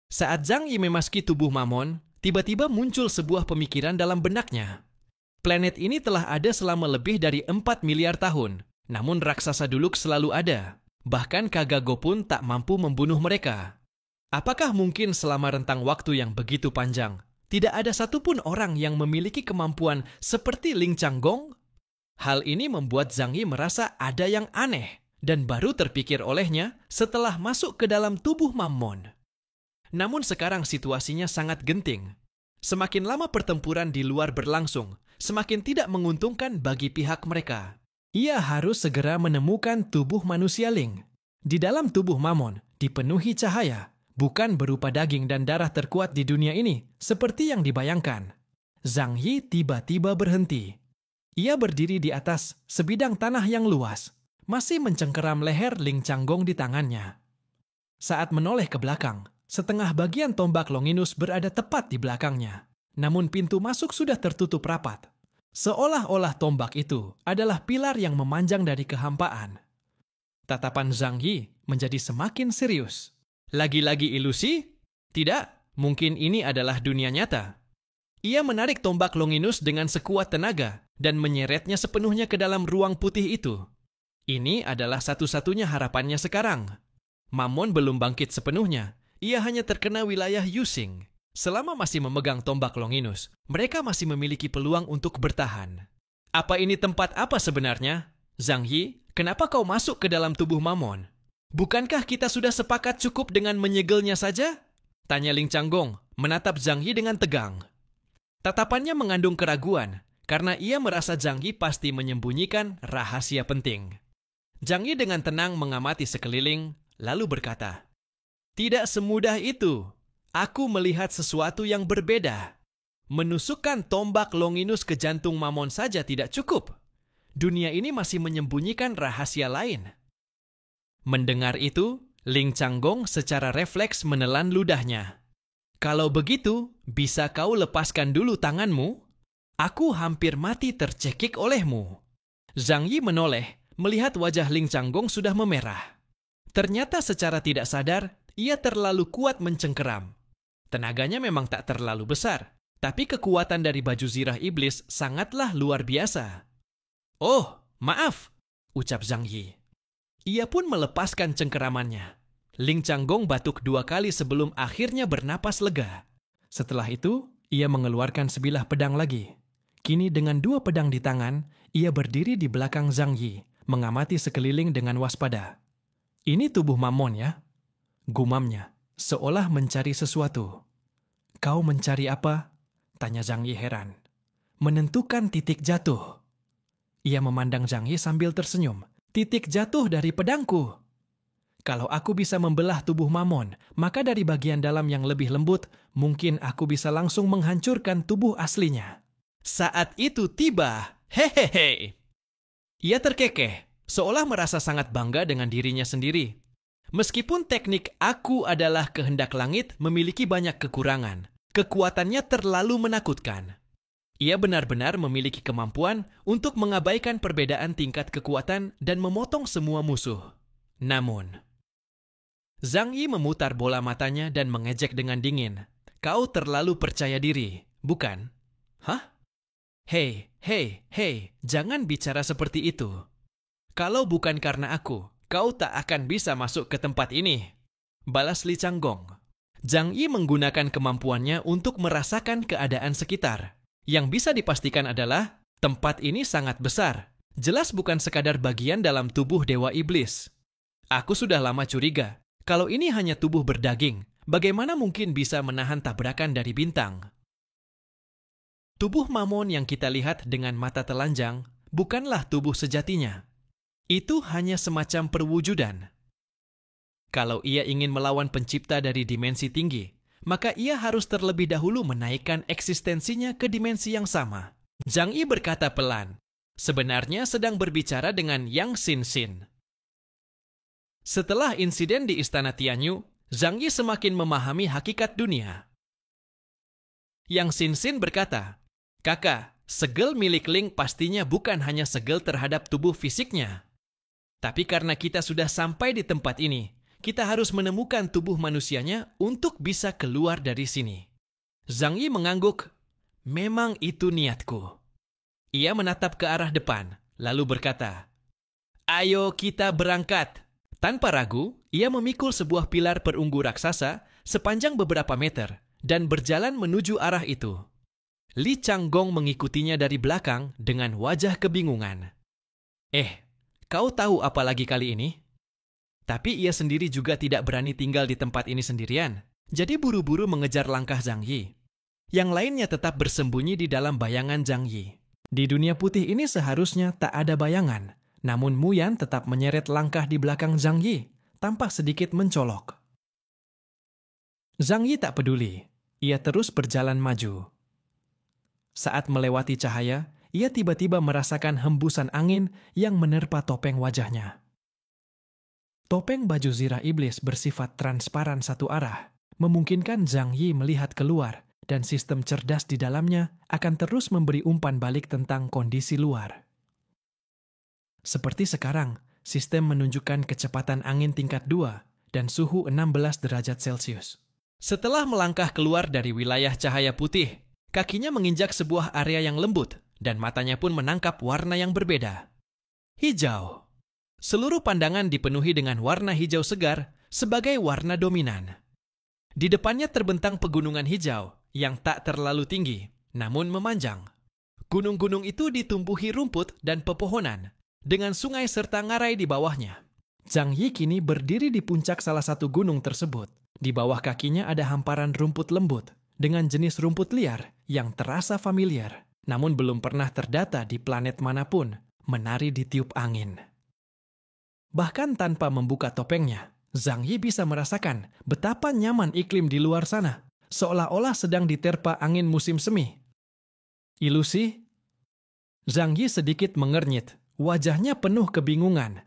Saat Zhang Yi memasuki tubuh Mamon, tiba-tiba muncul sebuah pemikiran dalam benaknya. Planet ini telah ada selama lebih dari 4 miliar tahun, namun raksasa duluk selalu ada. Bahkan Kagago pun tak mampu membunuh mereka. Apakah mungkin selama rentang waktu yang begitu panjang, tidak ada satupun orang yang memiliki kemampuan seperti Ling Changgong? Hal ini membuat Zhang Yi merasa ada yang aneh, dan baru terpikir olehnya setelah masuk ke dalam tubuh Mamon. Namun sekarang situasinya sangat genting. Semakin lama pertempuran di luar berlangsung, semakin tidak menguntungkan bagi pihak mereka. Ia harus segera menemukan tubuh manusia Ling. Di dalam tubuh Mamon dipenuhi cahaya, bukan berupa daging dan darah terkuat di dunia ini, seperti yang dibayangkan. Zhang Yi tiba-tiba berhenti. Ia berdiri di atas sebidang tanah yang luas, masih mencengkeram leher Ling Changgong di tangannya. Saat menoleh ke belakang, setengah bagian tombak Longinus berada tepat di belakangnya. Namun pintu masuk sudah tertutup rapat. Seolah-olah tombak itu adalah pilar yang memanjang dari kehampaan. Tatapan Zhang Yi menjadi semakin serius. Lagi-lagi ilusi? Tidak, mungkin ini adalah dunia nyata. Ia menarik tombak Longinus dengan sekuat tenaga dan menyeretnya sepenuhnya ke dalam ruang putih itu. Ini adalah satu-satunya harapannya sekarang. Mamon belum bangkit sepenuhnya. Ia hanya terkena wilayah Yusing. Selama masih memegang tombak Longinus, mereka masih memiliki peluang untuk bertahan. Apa ini tempat apa sebenarnya? Zhang Yi, kenapa kau masuk ke dalam tubuh Mamon? Bukankah kita sudah sepakat cukup dengan menyegelnya saja? Tanya Ling Changgong, menatap Zhang Yi dengan tegang. Tatapannya mengandung keraguan, karena ia merasa Zhang Yi pasti menyembunyikan rahasia penting. Zhang Yi dengan tenang mengamati sekeliling, lalu berkata, "Tidak semudah itu. Aku melihat sesuatu yang berbeda. Menusukkan tombak Longinus ke jantung Mamon saja tidak cukup. Dunia ini masih menyembunyikan rahasia lain." Mendengar itu, Ling Changgong secara refleks menelan ludahnya. "Kalau begitu, bisa kau lepaskan dulu tanganmu? Aku hampir mati tercekik olehmu." Zhang Yi menoleh, melihat wajah Ling Changgong sudah memerah. Ternyata secara tidak sadar, ia terlalu kuat mencengkeram. Tenaganya memang tak terlalu besar, tapi kekuatan dari baju zirah iblis sangatlah luar biasa. "Oh, maaf," ucap Zhang Yi. Ia pun melepaskan cengkeramannya. Ling Changgong batuk 2 kali sebelum akhirnya bernapas lega. Setelah itu, ia mengeluarkan sebilah pedang lagi. Kini dengan 2 pedang di tangan, ia berdiri di belakang Zhang Yi, mengamati sekeliling dengan waspada. "Ini tubuh Mamon ya?" gumamnya, seolah mencari sesuatu. "Kau mencari apa?" tanya Zhang Yi heran. "Menentukan titik jatuh." Ia memandang Zhang Yi sambil tersenyum. "Titik jatuh dari pedangku. Kalau aku bisa membelah tubuh Mamon, maka dari bagian dalam yang lebih lembut, mungkin aku bisa langsung menghancurkan tubuh aslinya." Saat itu tiba, hehehe. Ia terkekeh, seolah merasa sangat bangga dengan dirinya sendiri. Meskipun teknik aku adalah kehendak langit memiliki banyak kekurangan, kekuatannya terlalu menakutkan. Ia benar-benar memiliki kemampuan untuk mengabaikan perbedaan tingkat kekuatan dan memotong semua musuh. Namun, Zhang Yi memutar bola matanya dan mengejek dengan dingin. "Kau terlalu percaya diri, bukan?" "Hah? Hei, jangan bicara seperti itu. Kalau bukan karena aku, kau tak akan bisa masuk ke tempat ini," balas Li Changgong. Zhang Yi menggunakan kemampuannya untuk merasakan keadaan sekitar. Yang bisa dipastikan adalah, tempat ini sangat besar. Jelas bukan sekadar bagian dalam tubuh Dewa Iblis. Aku sudah lama curiga, kalau ini hanya tubuh berdaging, bagaimana mungkin bisa menahan tabrakan dari bintang? Tubuh Mamon yang kita lihat dengan mata telanjang bukanlah tubuh sejatinya. Itu hanya semacam perwujudan. Kalau ia ingin melawan pencipta dari dimensi tinggi, maka ia harus terlebih dahulu menaikkan eksistensinya ke dimensi yang sama. Zhang Yi berkata pelan, sebenarnya sedang berbicara dengan Yang Xin. Setelah insiden di Istana Tianyu, Zhang Yi semakin memahami hakikat dunia. Yang Xin berkata, "Kakak, segel milik Ling pastinya bukan hanya segel terhadap tubuh fisiknya. Tapi karena kita sudah sampai di tempat ini, kita harus menemukan tubuh manusianya untuk bisa keluar dari sini. Zhang Yi mengangguk, memang itu niatku. Ia menatap ke arah depan, lalu berkata, ayo kita berangkat. Tanpa ragu, ia memikul sebuah pilar perunggu raksasa sepanjang beberapa meter dan berjalan menuju arah itu. Li Changgong mengikutinya dari belakang dengan wajah kebingungan. Kau tahu apa lagi kali ini? Tapi ia sendiri juga tidak berani tinggal di tempat ini sendirian, jadi buru-buru mengejar langkah Zhang Yi. Yang lainnya tetap bersembunyi di dalam bayangan Zhang Yi. Di dunia putih ini seharusnya tak ada bayangan, namun Mu Yan tetap menyeret langkah di belakang Zhang Yi, tampak sedikit mencolok. Zhang Yi tak peduli, ia terus berjalan maju. Saat melewati cahaya, ia tiba-tiba merasakan hembusan angin yang menerpa topeng wajahnya. Topeng baju zirah iblis bersifat transparan satu arah, memungkinkan Zhang Yi melihat keluar, dan sistem cerdas di dalamnya akan terus memberi umpan balik tentang kondisi luar. Seperti sekarang, sistem menunjukkan kecepatan angin tingkat 2 dan suhu 16 derajat Celcius. Setelah melangkah keluar dari wilayah cahaya putih, kakinya menginjak sebuah area yang lembut, dan matanya pun menangkap warna yang berbeda. Hijau. Seluruh pandangan dipenuhi dengan warna hijau segar sebagai warna dominan. Di depannya terbentang pegunungan hijau yang tak terlalu tinggi, namun memanjang. Gunung-gunung itu ditumbuhi rumput dan pepohonan, dengan sungai serta ngarai di bawahnya. Zhang Yi kini berdiri di puncak salah satu gunung tersebut. Di bawah kakinya ada hamparan rumput lembut, dengan jenis rumput liar yang terasa familiar, namun belum pernah terdata di planet manapun, menari di tiup angin. Bahkan tanpa membuka topengnya, Zhang Yi bisa merasakan betapa nyaman iklim di luar sana, seolah-olah sedang diterpa angin musim semi. Ilusi? Zhang Yi sedikit mengernyit, wajahnya penuh kebingungan.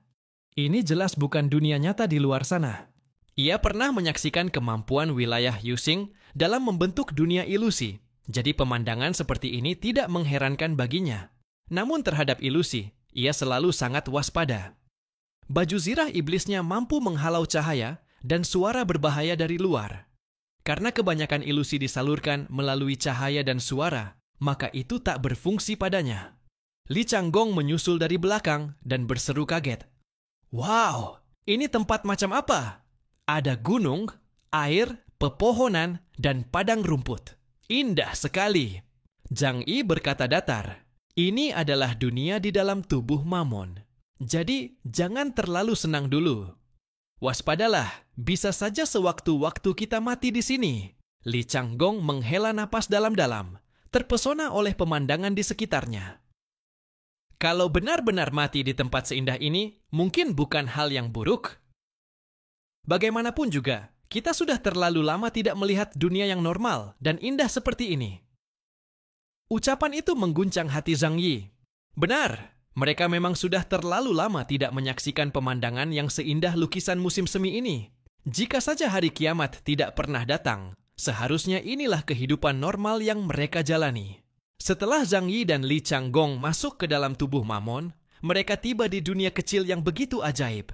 Ini jelas bukan dunia nyata di luar sana. Ia pernah menyaksikan kemampuan wilayah Yusing dalam membentuk dunia ilusi, jadi pemandangan seperti ini tidak mengherankan baginya. Namun terhadap ilusi, ia selalu sangat waspada. Baju zirah iblisnya mampu menghalau cahaya dan suara berbahaya dari luar. Karena kebanyakan ilusi disalurkan melalui cahaya dan suara, maka itu tak berfungsi padanya. Li Changgong menyusul dari belakang dan berseru kaget. Wow, ini tempat macam apa? Ada gunung, air, pepohonan, dan padang rumput. Indah sekali. Zhang Yi berkata datar, ini adalah dunia di dalam tubuh Mamon. Jadi, jangan terlalu senang dulu. Waspadalah, bisa saja sewaktu-waktu kita mati di sini. Li Changgong menghela napas dalam-dalam, terpesona oleh pemandangan di sekitarnya. Kalau benar-benar mati di tempat seindah ini, mungkin bukan hal yang buruk. Bagaimanapun juga, kita sudah terlalu lama tidak melihat dunia yang normal dan indah seperti ini. Ucapan itu mengguncang hati Zhang Yi. Benar. Mereka memang sudah terlalu lama tidak menyaksikan pemandangan yang seindah lukisan musim semi ini. Jika saja hari kiamat tidak pernah datang, seharusnya inilah kehidupan normal yang mereka jalani. Setelah Zhang Yi dan Li Changgong masuk ke dalam tubuh Mamon, mereka tiba di dunia kecil yang begitu ajaib.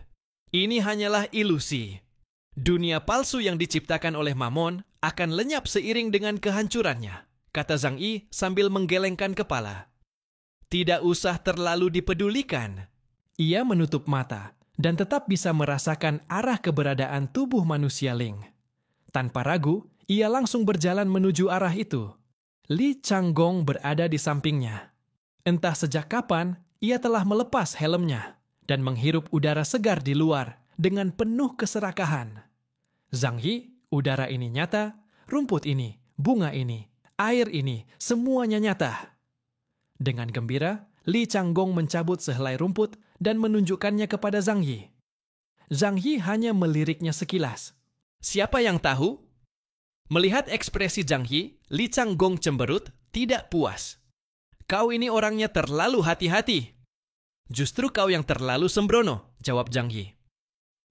Ini hanyalah ilusi. Dunia palsu yang diciptakan oleh Mamon akan lenyap seiring dengan kehancurannya, kata Zhang Yi sambil menggelengkan kepala. Tidak usah terlalu dipedulikan. Ia menutup mata dan tetap bisa merasakan arah keberadaan tubuh manusia Ling. Tanpa ragu, ia langsung berjalan menuju arah itu. Li Changgong berada di sampingnya. Entah sejak kapan, ia telah melepas helmnya dan menghirup udara segar di luar dengan penuh keserakahan. Zhang Yi, udara ini nyata, rumput ini, bunga ini, air ini, semuanya nyata. Dengan gembira, Li Changgong mencabut sehelai rumput dan menunjukkannya kepada Zhang Yi. Zhang Yi hanya meliriknya sekilas. Siapa yang tahu? Melihat ekspresi Zhang Yi, Li Changgong cemberut, tidak puas. Kau ini orangnya terlalu hati-hati. Justru kau yang terlalu sembrono, jawab Zhang Yi.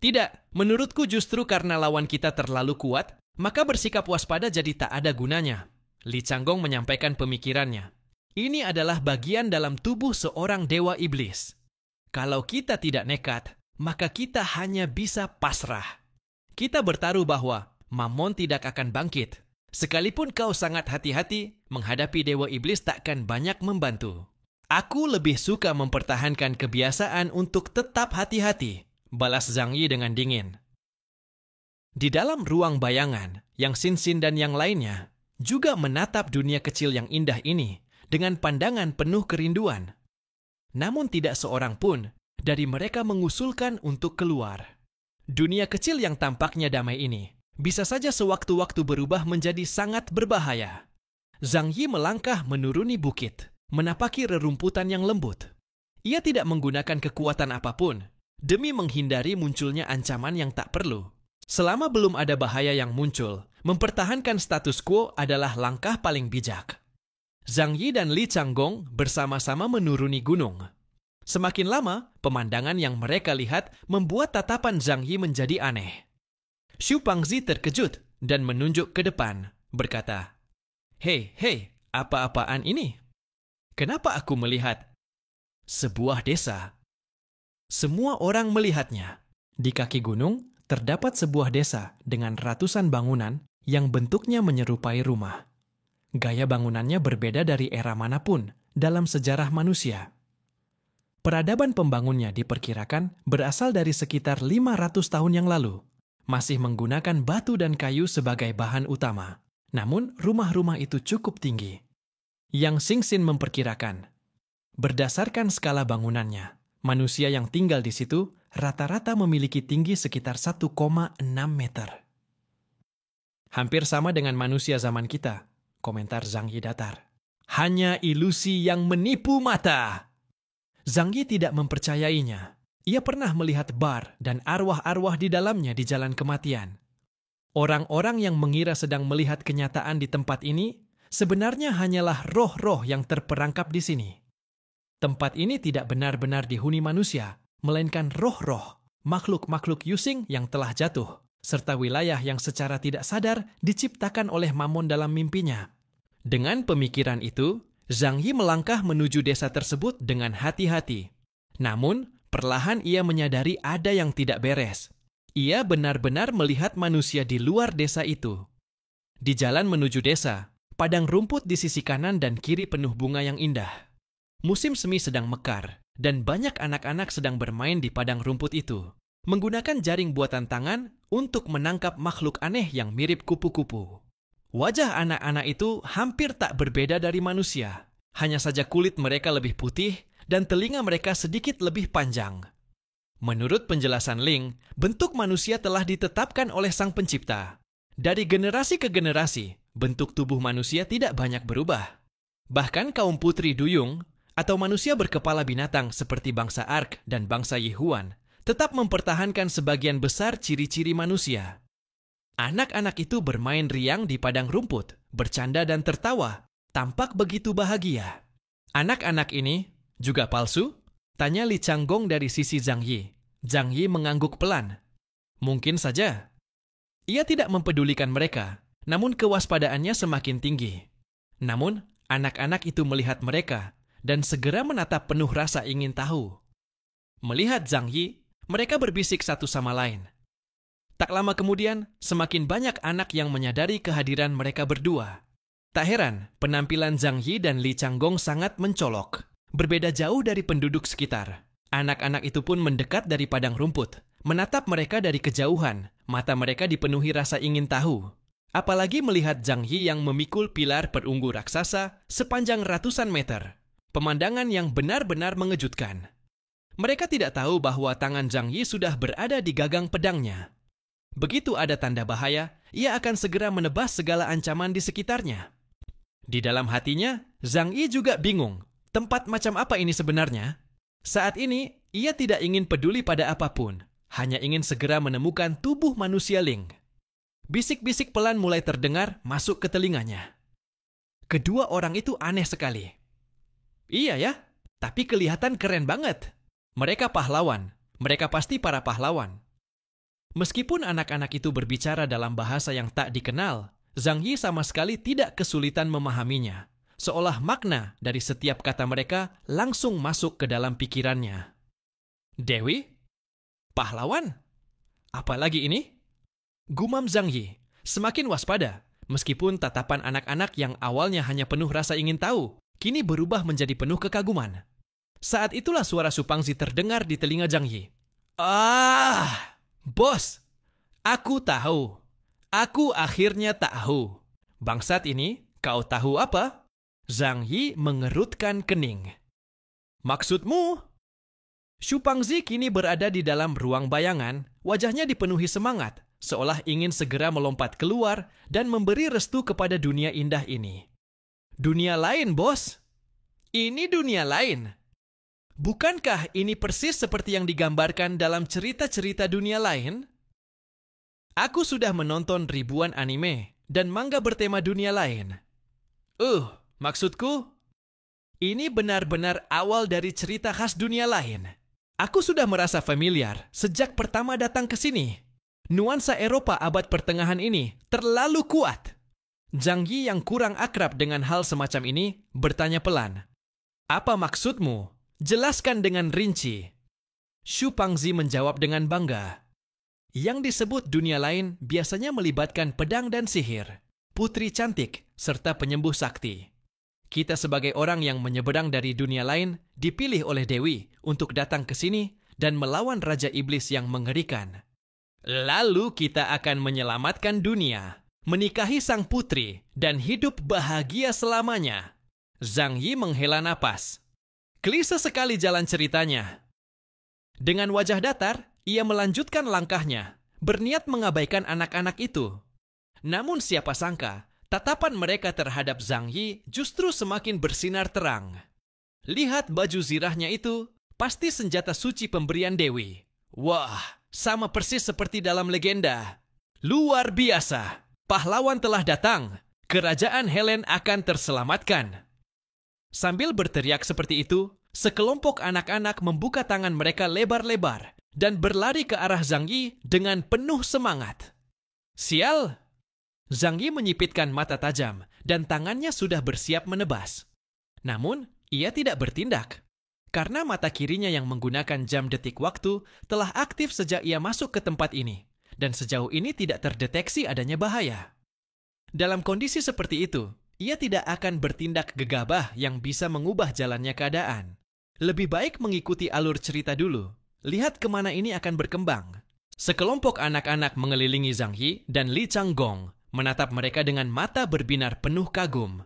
Tidak, menurutku justru karena lawan kita terlalu kuat, maka bersikap waspada jadi tak ada gunanya. Li Changgong menyampaikan pemikirannya. Ini adalah bagian dalam tubuh seorang dewa iblis. Kalau kita tidak nekat, maka kita hanya bisa pasrah. Kita bertaruh bahwa Mammon tidak akan bangkit. Sekalipun kau sangat hati-hati, menghadapi Dewa Iblis takkan banyak membantu. Aku lebih suka mempertahankan kebiasaan untuk tetap hati-hati, balas Zhang Yi dengan dingin. Di dalam ruang bayangan, Yang Xin dan yang lainnya juga menatap dunia kecil yang indah ini dengan pandangan penuh kerinduan. Namun tidak seorang pun dari mereka mengusulkan untuk keluar. Dunia kecil yang tampaknya damai ini bisa saja sewaktu-waktu berubah menjadi sangat berbahaya. Zhang Yi melangkah menuruni bukit, menapaki rerumputan yang lembut. Ia tidak menggunakan kekuatan apapun demi menghindari munculnya ancaman yang tak perlu. Selama belum ada bahaya yang muncul, mempertahankan status quo adalah langkah paling bijak. Zhang Yi dan Li Changgong bersama-sama menuruni gunung. Semakin lama, pemandangan yang mereka lihat membuat tatapan Zhang Yi menjadi aneh. Xu Pangzi terkejut dan menunjuk ke depan, berkata, Hei, apa-apaan ini? Kenapa aku melihat sebuah desa? Semua orang melihatnya. Di kaki gunung, terdapat sebuah desa dengan ratusan bangunan yang bentuknya menyerupai rumah. Gaya bangunannya berbeda dari era manapun dalam sejarah manusia. Peradaban pembangunnya diperkirakan berasal dari sekitar 500 tahun yang lalu, masih menggunakan batu dan kayu sebagai bahan utama. Namun, rumah-rumah itu cukup tinggi. Yang Xin memperkirakan, berdasarkan skala bangunannya, manusia yang tinggal di situ rata-rata memiliki tinggi sekitar 1,6 meter. Hampir sama dengan manusia zaman kita, komentar Zhang Yi datar. Hanya ilusi yang menipu mata. Zhang Yi tidak mempercayainya. Ia pernah melihat bar dan arwah-arwah di dalamnya di jalan kematian. Orang-orang yang mengira sedang melihat kenyataan di tempat ini sebenarnya hanyalah roh-roh yang terperangkap di sini. Tempat ini tidak benar-benar dihuni manusia, melainkan roh-roh, makhluk-makhluk Yusing yang telah jatuh, serta wilayah yang secara tidak sadar diciptakan oleh Mammon dalam mimpinya. Dengan pemikiran itu, Zhang Yi melangkah menuju desa tersebut dengan hati-hati. Namun, perlahan ia menyadari ada yang tidak beres. Ia benar-benar melihat manusia di luar desa itu. Di jalan menuju desa, padang rumput di sisi kanan dan kiri penuh bunga yang indah. Musim semi sedang mekar, dan banyak anak-anak sedang bermain di padang rumput itu, menggunakan jaring buatan tangan untuk menangkap makhluk aneh yang mirip kupu-kupu. Wajah anak-anak itu hampir tak berbeda dari manusia. Hanya saja kulit mereka lebih putih dan telinga mereka sedikit lebih panjang. Menurut penjelasan Ling, bentuk manusia telah ditetapkan oleh Sang Pencipta. Dari generasi ke generasi, bentuk tubuh manusia tidak banyak berubah. Bahkan kaum putri duyung atau manusia berkepala binatang seperti bangsa Ark dan bangsa Yihuan tetap mempertahankan sebagian besar ciri-ciri manusia. Anak-anak itu bermain riang di padang rumput, bercanda dan tertawa, tampak begitu bahagia. Anak-anak ini juga palsu? Tanya Li Changgong dari sisi Zhang Yi. Zhang Yi mengangguk pelan. Mungkin saja. Ia tidak mempedulikan mereka, namun kewaspadaannya semakin tinggi. Namun, anak-anak itu melihat mereka dan segera menatap penuh rasa ingin tahu. Melihat Zhang Yi, mereka berbisik satu sama lain. Tak lama kemudian, semakin banyak anak yang menyadari kehadiran mereka berdua. Tak heran, penampilan Zhang Yi dan Li Changgong sangat mencolok. Berbeda jauh dari penduduk sekitar. Anak-anak itu pun mendekat dari padang rumput, menatap mereka dari kejauhan. Mata mereka dipenuhi rasa ingin tahu. Apalagi melihat Zhang Yi yang memikul pilar perunggu raksasa sepanjang ratusan meter. Pemandangan yang benar-benar mengejutkan. Mereka tidak tahu bahwa tangan Zhang Yi sudah berada di gagang pedangnya. Begitu ada tanda bahaya, ia akan segera menebas segala ancaman di sekitarnya. Di dalam hatinya, Zhang Yi juga bingung. Tempat macam apa ini sebenarnya? Saat ini, ia tidak ingin peduli pada apapun. Hanya ingin segera menemukan tubuh manusia Ling. Bisik-bisik pelan mulai terdengar masuk ke telinganya. Kedua orang itu aneh sekali. Iya ya, tapi kelihatan keren banget. Mereka pahlawan. Mereka pasti para pahlawan. Meskipun anak-anak itu berbicara dalam bahasa yang tak dikenal, Zhang Yi sama sekali tidak kesulitan memahaminya. Seolah makna dari setiap kata mereka langsung masuk ke dalam pikirannya. Dewi? Pahlawan? Apalagi ini? Gumam Zhang Yi, semakin waspada, meskipun tatapan anak-anak yang awalnya hanya penuh rasa ingin tahu, kini berubah menjadi penuh kekaguman. Saat itulah suara Xu Pangzi terdengar di telinga Zhang Yi. Ah, bos, aku tahu. Aku akhirnya tahu. Bangsat ini, kau tahu apa? Zhang Yi mengerutkan kening. Maksudmu? Xu Pangzi kini berada di dalam ruang bayangan, wajahnya dipenuhi semangat, seolah ingin segera melompat keluar dan memberi restu kepada dunia indah ini. Dunia lain, bos. Ini dunia lain. Bukankah ini persis seperti yang digambarkan dalam cerita-cerita dunia lain? Aku sudah menonton ribuan anime dan manga bertema dunia lain. Maksudku, ini benar-benar awal dari cerita khas dunia lain. Aku sudah merasa familiar sejak pertama datang ke sini. Nuansa Eropa abad pertengahan ini terlalu kuat. Zhang Yi yang kurang akrab dengan hal semacam ini bertanya pelan. Apa maksudmu? Jelaskan dengan rinci. Xu Pangzi menjawab dengan bangga. Yang disebut dunia lain biasanya melibatkan pedang dan sihir, putri cantik, serta penyembuh sakti. Kita sebagai orang yang menyeberang dari dunia lain dipilih oleh Dewi untuk datang ke sini dan melawan Raja Iblis yang mengerikan. Lalu kita akan menyelamatkan dunia, menikahi sang putri, dan hidup bahagia selamanya. Zhang Yi menghela napas. Klise sekali jalan ceritanya. Dengan wajah datar, ia melanjutkan langkahnya, berniat mengabaikan anak-anak itu. Namun siapa sangka, tatapan mereka terhadap Zhang Yi justru semakin bersinar terang. Lihat baju zirahnya itu, pasti senjata suci pemberian Dewi. Wah, sama persis seperti dalam legenda. Luar biasa, pahlawan telah datang. Kerajaan Helen akan terselamatkan. Sambil berteriak seperti itu, sekelompok anak-anak membuka tangan mereka lebar-lebar dan berlari ke arah Zhang Yi dengan penuh semangat. Sial! Zhang Yi menyipitkan mata tajam dan tangannya sudah bersiap menebas. Namun, ia tidak bertindak. Karena mata kirinya yang menggunakan jam detik waktu telah aktif sejak ia masuk ke tempat ini, dan sejauh ini tidak terdeteksi adanya bahaya. Dalam kondisi seperti itu, ia tidak akan bertindak gegabah yang bisa mengubah jalannya keadaan. Lebih baik mengikuti alur cerita dulu. Lihat kemana ini akan berkembang. Sekelompok anak-anak mengelilingi Zhang Yi dan Li Changgong, menatap mereka dengan mata berbinar penuh kagum.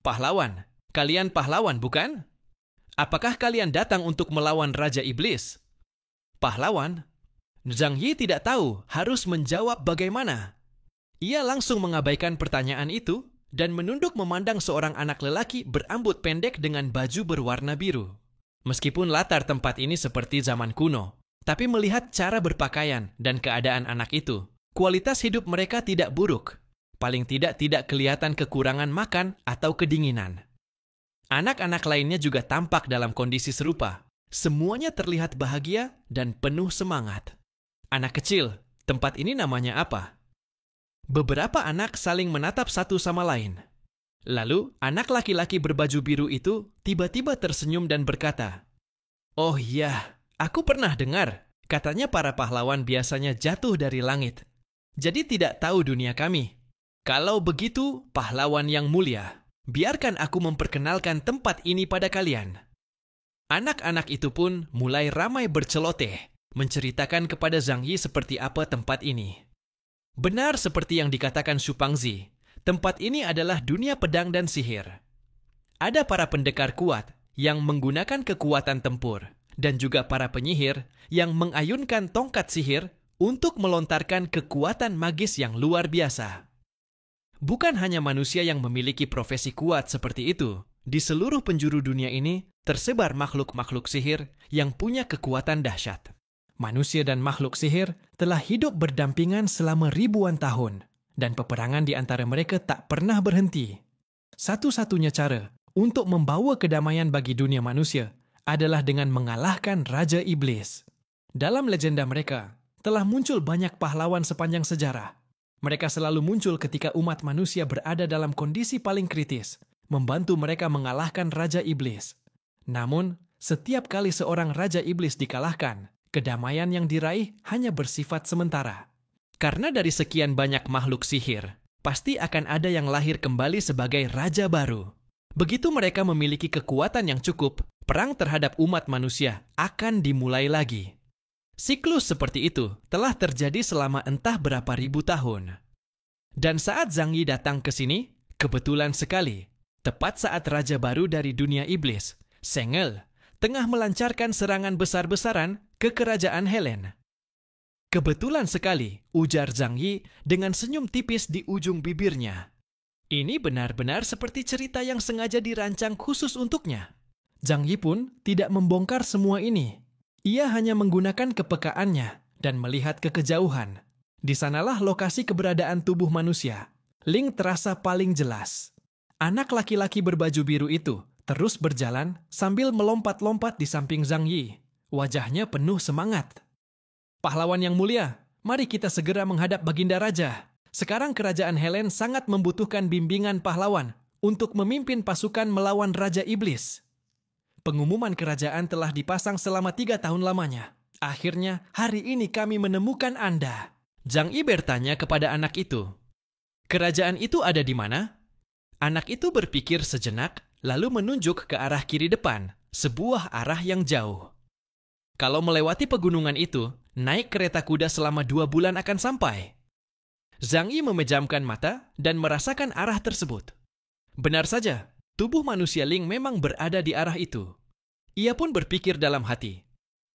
Pahlawan, kalian pahlawan bukan? Apakah kalian datang untuk melawan Raja Iblis? Pahlawan? Zhang Yi tidak tahu harus menjawab bagaimana. Ia langsung mengabaikan pertanyaan itu dan menunduk memandang seorang anak lelaki berambut pendek dengan baju berwarna biru. Meskipun latar tempat ini seperti zaman kuno, tapi melihat cara berpakaian dan keadaan anak itu, kualitas hidup mereka tidak buruk. Paling tidak kelihatan kekurangan makan atau kedinginan. Anak-anak lainnya juga tampak dalam kondisi serupa. Semuanya terlihat bahagia dan penuh semangat. Anak kecil, tempat ini namanya apa? Beberapa anak saling menatap satu sama lain. Lalu, anak laki-laki berbaju biru itu tiba-tiba tersenyum dan berkata, "Oh iya, aku pernah dengar. Katanya para pahlawan biasanya jatuh dari langit. Jadi tidak tahu dunia kami. Kalau begitu, pahlawan yang mulia, biarkan aku memperkenalkan tempat ini pada kalian." Anak-anak itu pun mulai ramai berceloteh, menceritakan kepada Zhang Yi seperti apa tempat ini. Benar seperti yang dikatakan Xu Pangzi, tempat ini adalah dunia pedang dan sihir. Ada para pendekar kuat yang menggunakan kekuatan tempur, dan juga para penyihir yang mengayunkan tongkat sihir untuk melontarkan kekuatan magis yang luar biasa. Bukan hanya manusia yang memiliki profesi kuat seperti itu. Di seluruh penjuru dunia ini tersebar makhluk-makhluk sihir yang punya kekuatan dahsyat. Manusia dan makhluk sihir telah hidup berdampingan selama ribuan tahun, dan peperangan di antara mereka tak pernah berhenti. Satu-satunya cara untuk membawa kedamaian bagi dunia manusia adalah dengan mengalahkan Raja Iblis. Dalam legenda mereka, telah muncul banyak pahlawan sepanjang sejarah. Mereka selalu muncul ketika umat manusia berada dalam kondisi paling kritis, membantu mereka mengalahkan Raja Iblis. Namun, setiap kali seorang Raja Iblis dikalahkan, kedamaian yang diraih hanya bersifat sementara. Karena dari sekian banyak makhluk sihir, pasti akan ada yang lahir kembali sebagai raja baru. Begitu mereka memiliki kekuatan yang cukup, perang terhadap umat manusia akan dimulai lagi. Siklus seperti itu telah terjadi selama entah berapa ribu tahun. Dan saat Zhang Yi datang ke sini, kebetulan sekali, tepat saat raja baru dari dunia iblis, Sengel, tengah melancarkan serangan besar-besaran ke kerajaan Helen. Kebetulan sekali, ujar Zhang Yi dengan senyum tipis di ujung bibirnya. Ini benar-benar seperti cerita yang sengaja dirancang khusus untuknya. Zhang Yi pun tidak membongkar semua ini. Ia hanya menggunakan kepekaannya dan melihat ke kejauhan. Di sanalah lokasi keberadaan tubuh manusia. Ling terasa paling jelas. Anak laki-laki berbaju biru itu terus berjalan sambil melompat-lompat di samping Zhang Yi. Wajahnya penuh semangat. Pahlawan yang mulia, mari kita segera menghadap Baginda Raja. Sekarang kerajaan Helen sangat membutuhkan bimbingan pahlawan untuk memimpin pasukan melawan Raja Iblis. Pengumuman kerajaan telah dipasang selama 3 tahun lamanya. Akhirnya, hari ini kami menemukan Anda. Zhang Yi bertanya kepada anak itu. Kerajaan itu ada di mana? Anak itu berpikir sejenak, lalu menunjuk ke arah kiri depan, sebuah arah yang jauh. Kalau melewati pegunungan itu, naik kereta kuda selama 2 bulan akan sampai. Zhang Yi memejamkan mata dan merasakan arah tersebut. Benar saja, tubuh manusia Ling memang berada di arah itu. Ia pun berpikir dalam hati.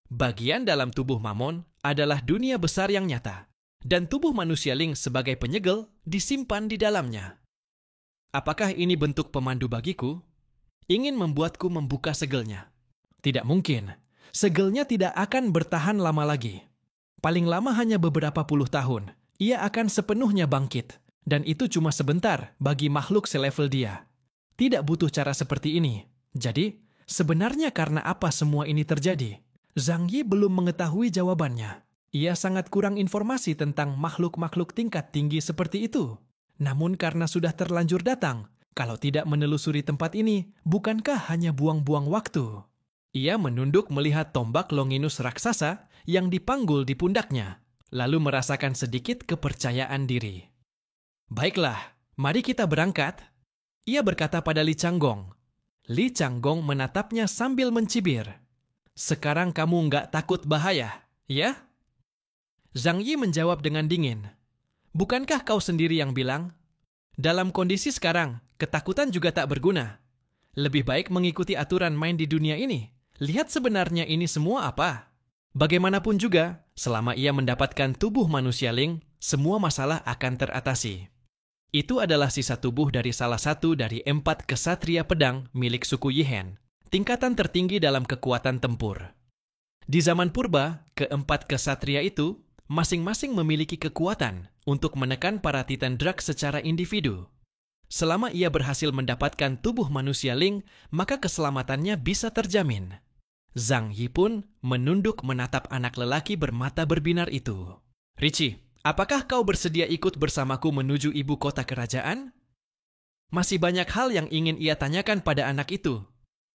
Bagian dalam tubuh Mamon adalah dunia besar yang nyata, dan tubuh manusia Ling sebagai penyegel disimpan di dalamnya. Apakah ini bentuk pemandu bagiku? Ingin membuatku membuka segelnya? Tidak mungkin. Segelnya tidak akan bertahan lama lagi. Paling lama hanya beberapa puluh tahun. Ia akan sepenuhnya bangkit. Dan itu cuma sebentar bagi makhluk selevel dia. Tidak butuh cara seperti ini. Jadi, sebenarnya karena apa semua ini terjadi? Zhang Yi belum mengetahui jawabannya. Ia sangat kurang informasi tentang makhluk-makhluk tingkat tinggi seperti itu. Namun karena sudah terlanjur datang, kalau tidak menelusuri tempat ini, bukankah hanya buang-buang waktu? Ia menunduk melihat tombak Longinus raksasa yang dipanggul di pundaknya, lalu merasakan sedikit kepercayaan diri. Baiklah, mari kita berangkat. Ia berkata pada Li Changgong. Li Changgong menatapnya sambil mencibir. Sekarang kamu nggak takut bahaya, ya? Zhang Yi menjawab dengan dingin. Bukankah kau sendiri yang bilang? Dalam kondisi sekarang, ketakutan juga tak berguna. Lebih baik mengikuti aturan main di dunia ini. Lihat sebenarnya ini semua apa? Bagaimanapun juga, selama ia mendapatkan tubuh manusia Ling, semua masalah akan teratasi. Itu adalah sisa tubuh dari salah satu dari 4 kesatria pedang milik suku Yihen, tingkatan tertinggi dalam kekuatan tempur. Di zaman purba, ke-4 kesatria itu masing-masing memiliki kekuatan untuk menekan para Titan Drak secara individu. Selama ia berhasil mendapatkan tubuh manusia Ling, maka keselamatannya bisa terjamin. Zhang Yi pun menunduk menatap anak lelaki bermata berbinar itu. Richie, apakah kau bersedia ikut bersamaku menuju ibu kota kerajaan? Masih banyak hal yang ingin ia tanyakan pada anak itu.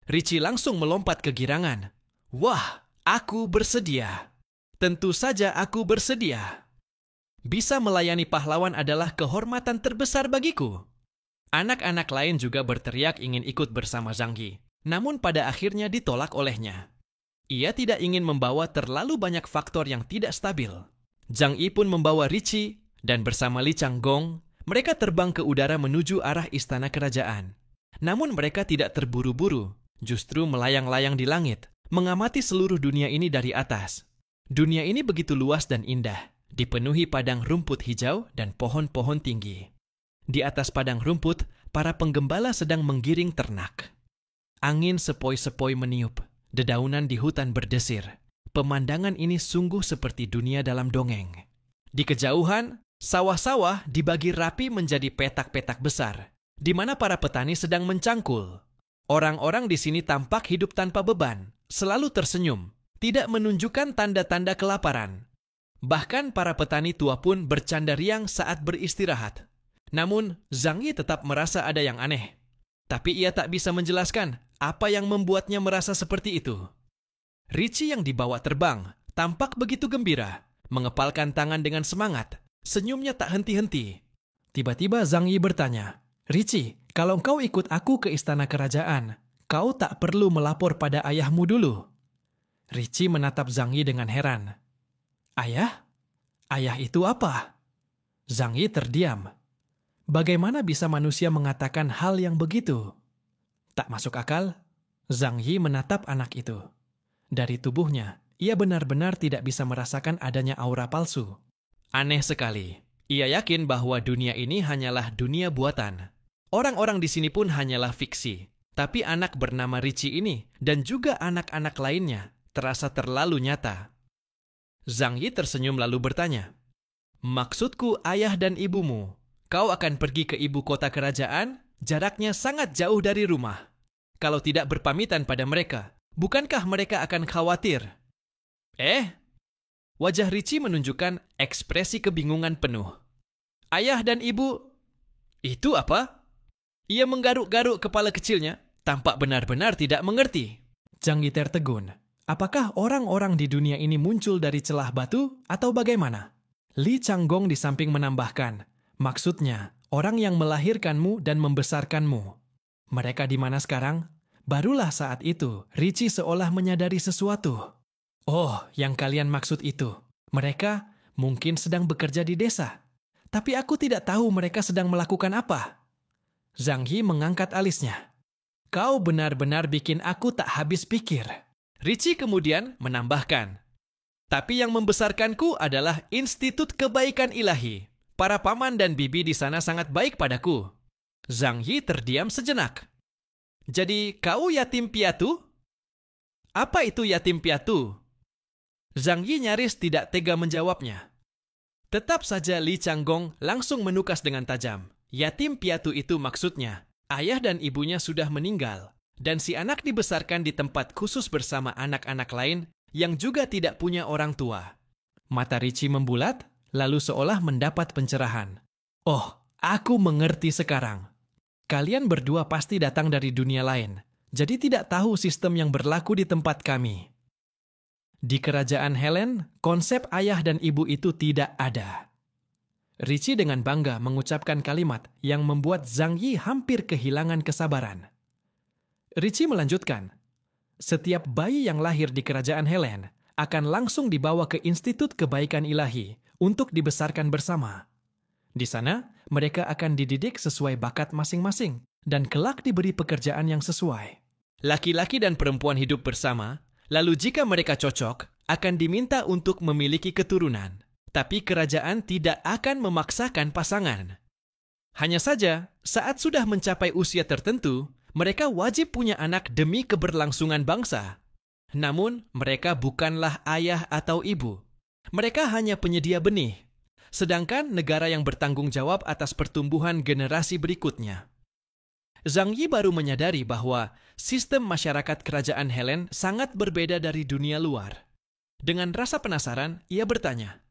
Richie langsung melompat kegirangan. Wah, aku bersedia. Tentu saja aku bersedia. Bisa melayani pahlawan adalah kehormatan terbesar bagiku. Anak-anak lain juga berteriak ingin ikut bersama Zhang Yi, namun pada akhirnya ditolak olehnya. Ia tidak ingin membawa terlalu banyak faktor yang tidak stabil. Zhang Yi pun membawa Richie, dan bersama Li Changgong, mereka terbang ke udara menuju arah istana kerajaan. Namun mereka tidak terburu-buru, justru melayang-layang di langit, mengamati seluruh dunia ini dari atas. Dunia ini begitu luas dan indah, dipenuhi padang rumput hijau dan pohon-pohon tinggi. Di atas padang rumput, para penggembala sedang menggiring ternak. Angin sepoi-sepoi meniup, dedaunan di hutan berdesir. Pemandangan ini sungguh seperti dunia dalam dongeng. Di kejauhan, sawah-sawah dibagi rapi menjadi petak-petak besar, di mana para petani sedang mencangkul. Orang-orang di sini tampak hidup tanpa beban, selalu tersenyum, tidak menunjukkan tanda-tanda kelaparan. Bahkan para petani tua pun bercanda riang saat beristirahat. Namun, Zhang Yi tetap merasa ada yang aneh. Tapi ia tak bisa menjelaskan apa yang membuatnya merasa seperti itu. Richie yang dibawa terbang tampak begitu gembira, mengepalkan tangan dengan semangat, Senyumnya tak henti-henti. Tiba-tiba Zhang Yi bertanya, "Richie, kalau kau ikut aku ke istana kerajaan, kau tak perlu melapor pada ayahmu dulu." Richie menatap Zhang Yi dengan heran. "Ayah? Ayah itu apa?" Zhang Yi terdiam. Bagaimana bisa manusia mengatakan hal yang begitu? Tak masuk akal. Zhang Yi menatap anak itu. Dari tubuhnya, ia benar-benar tidak bisa merasakan adanya aura palsu. Aneh sekali. Ia yakin bahwa dunia ini hanyalah dunia buatan. Orang-orang di sini pun hanyalah fiksi. Tapi anak bernama Richie ini dan juga anak-anak lainnya terasa terlalu nyata. Zhang Yi tersenyum lalu bertanya, "Maksudku ayah dan ibumu. Kau akan pergi ke ibu kota kerajaan, jaraknya sangat jauh dari rumah. Kalau tidak berpamitan pada mereka, bukankah mereka akan khawatir?" Wajah Richie menunjukkan ekspresi kebingungan penuh. "Ayah dan ibu, itu apa?" Ia menggaruk-garuk kepala kecilnya, tampak benar-benar tidak mengerti. Zhang Yi tertegun. Apakah orang-orang di dunia ini muncul dari celah batu atau bagaimana? Li Changgong di samping menambahkan, "Maksudnya, orang yang melahirkanmu dan membesarkanmu. Mereka di mana sekarang?" Barulah saat itu, Richie seolah menyadari sesuatu. "Oh, yang kalian maksud itu. Mereka mungkin sedang bekerja di desa. Tapi aku tidak tahu mereka sedang melakukan apa." Zhang Yi mengangkat alisnya. "Kau benar-benar bikin aku tak habis pikir." Richie kemudian menambahkan, "Tapi yang membesarkanku adalah Institut Kebaikan Ilahi. Para paman dan bibi di sana sangat baik padaku." Zhang Yi terdiam sejenak. "Jadi kau yatim piatu?" "Apa itu yatim piatu?" Zhang Yi nyaris tidak tega menjawabnya. Tetap saja Li Changgong langsung menukas dengan tajam. Yatim piatu itu maksudnya, ayah dan ibunya sudah meninggal, dan si anak dibesarkan di tempat khusus bersama anak-anak lain yang juga tidak punya orang tua. Mata Richie membulat, lalu seolah mendapat pencerahan. "Oh, aku mengerti sekarang. Kalian berdua pasti datang dari dunia lain, jadi tidak tahu sistem yang berlaku di tempat kami." Di kerajaan Helen, konsep ayah dan ibu itu tidak ada. Richie dengan bangga mengucapkan kalimat yang membuat Zhang Yi hampir kehilangan kesabaran. Richie melanjutkan, "Setiap bayi yang lahir di kerajaan Helen akan langsung dibawa ke Institut Kebaikan Ilahi untuk dibesarkan bersama. Di sana, mereka akan dididik sesuai bakat masing-masing dan kelak diberi pekerjaan yang sesuai. Laki-laki dan perempuan hidup bersama, lalu jika mereka cocok, akan diminta untuk memiliki keturunan. Tapi kerajaan tidak akan memaksakan pasangan. Hanya saja, saat sudah mencapai usia tertentu, mereka wajib punya anak demi keberlangsungan bangsa. Namun, mereka bukanlah ayah atau ibu. Mereka hanya penyedia benih. Sedangkan negara yang bertanggung jawab atas pertumbuhan generasi berikutnya." Zhang Yi baru menyadari bahwa sistem masyarakat kerajaan Helen sangat berbeda dari dunia luar. Dengan rasa penasaran, ia bertanya,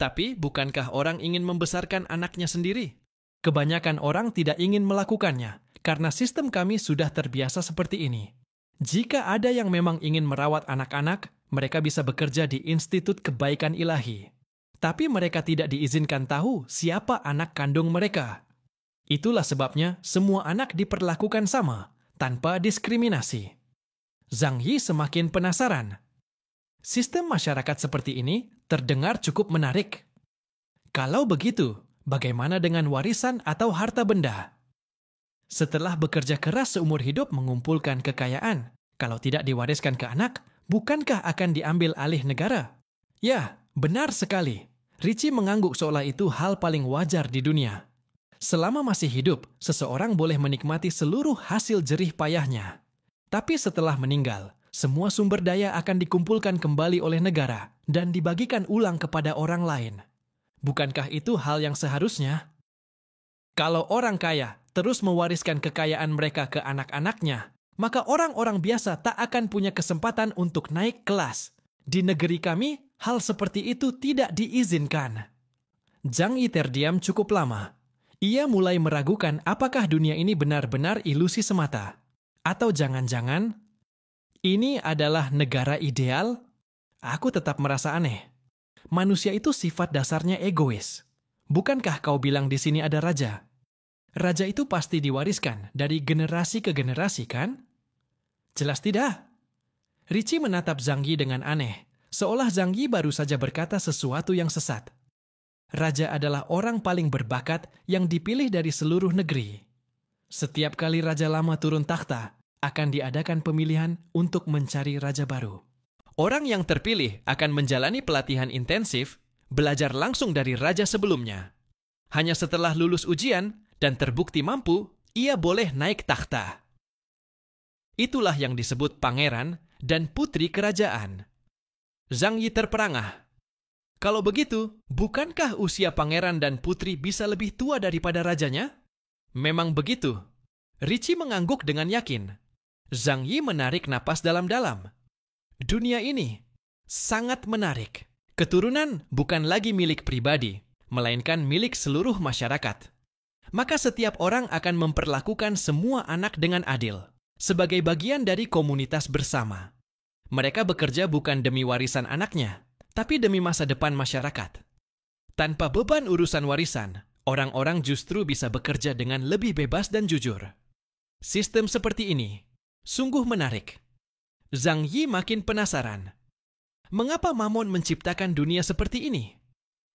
"Tapi bukankah orang ingin membesarkan anaknya sendiri?" "Kebanyakan orang tidak ingin melakukannya, karena sistem kami sudah terbiasa seperti ini. Jika ada yang memang ingin merawat anak-anak, mereka bisa bekerja di Institut Kebaikan Ilahi. Tapi mereka tidak diizinkan tahu siapa anak kandung mereka. Itulah sebabnya semua anak diperlakukan sama, tanpa diskriminasi." Zhang Yi semakin penasaran. Sistem masyarakat seperti ini terdengar cukup menarik. Kalau begitu, bagaimana dengan warisan atau harta benda? Setelah bekerja keras seumur hidup mengumpulkan kekayaan, kalau tidak diwariskan ke anak, bukankah akan diambil alih negara? Ya, benar sekali. Richie mengangguk seolah itu hal paling wajar di dunia. Selama masih hidup, seseorang boleh menikmati seluruh hasil jerih payahnya. Tapi setelah meninggal, semua sumber daya akan dikumpulkan kembali oleh negara dan dibagikan ulang kepada orang lain. Bukankah itu hal yang seharusnya? Kalau orang kaya terus mewariskan kekayaan mereka ke anak-anaknya, maka orang-orang biasa tak akan punya kesempatan untuk naik kelas. Di negeri kami, hal seperti itu tidak diizinkan. Zhang Yi terdiam cukup lama. Ia mulai meragukan apakah dunia ini benar-benar ilusi semata. Atau jangan-jangan ini adalah negara ideal? Aku tetap merasa aneh. Manusia itu sifat dasarnya egois. Bukankah kau bilang di sini ada raja? Raja itu pasti diwariskan dari generasi ke generasi, kan? Jelas tidak. Richie menatap Zhang Yi dengan aneh, seolah Zhang Yi baru saja berkata sesuatu yang sesat. Raja adalah orang paling berbakat yang dipilih dari seluruh negeri. Setiap kali raja lama turun takhta, akan diadakan pemilihan untuk mencari raja baru. Orang yang terpilih akan menjalani pelatihan intensif, belajar langsung dari raja sebelumnya. Hanya setelah lulus ujian dan terbukti mampu, ia boleh naik takhta. Itulah yang disebut pangeran dan putri kerajaan. Zhang Yi terperangah. Kalau begitu, bukankah usia pangeran dan putri bisa lebih tua daripada rajanya? Memang begitu. Richie mengangguk dengan yakin. Zhang Yi menarik napas dalam-dalam. Dunia ini sangat menarik. Keturunan bukan lagi milik pribadi, melainkan milik seluruh masyarakat. Maka setiap orang akan memperlakukan semua anak dengan adil, sebagai bagian dari komunitas bersama. Mereka bekerja bukan demi warisan anaknya, tapi demi masa depan masyarakat. Tanpa beban urusan warisan, orang-orang justru bisa bekerja dengan lebih bebas dan jujur. Sistem seperti ini sungguh menarik. Zhang Yi makin penasaran. Mengapa Mammon menciptakan dunia seperti ini?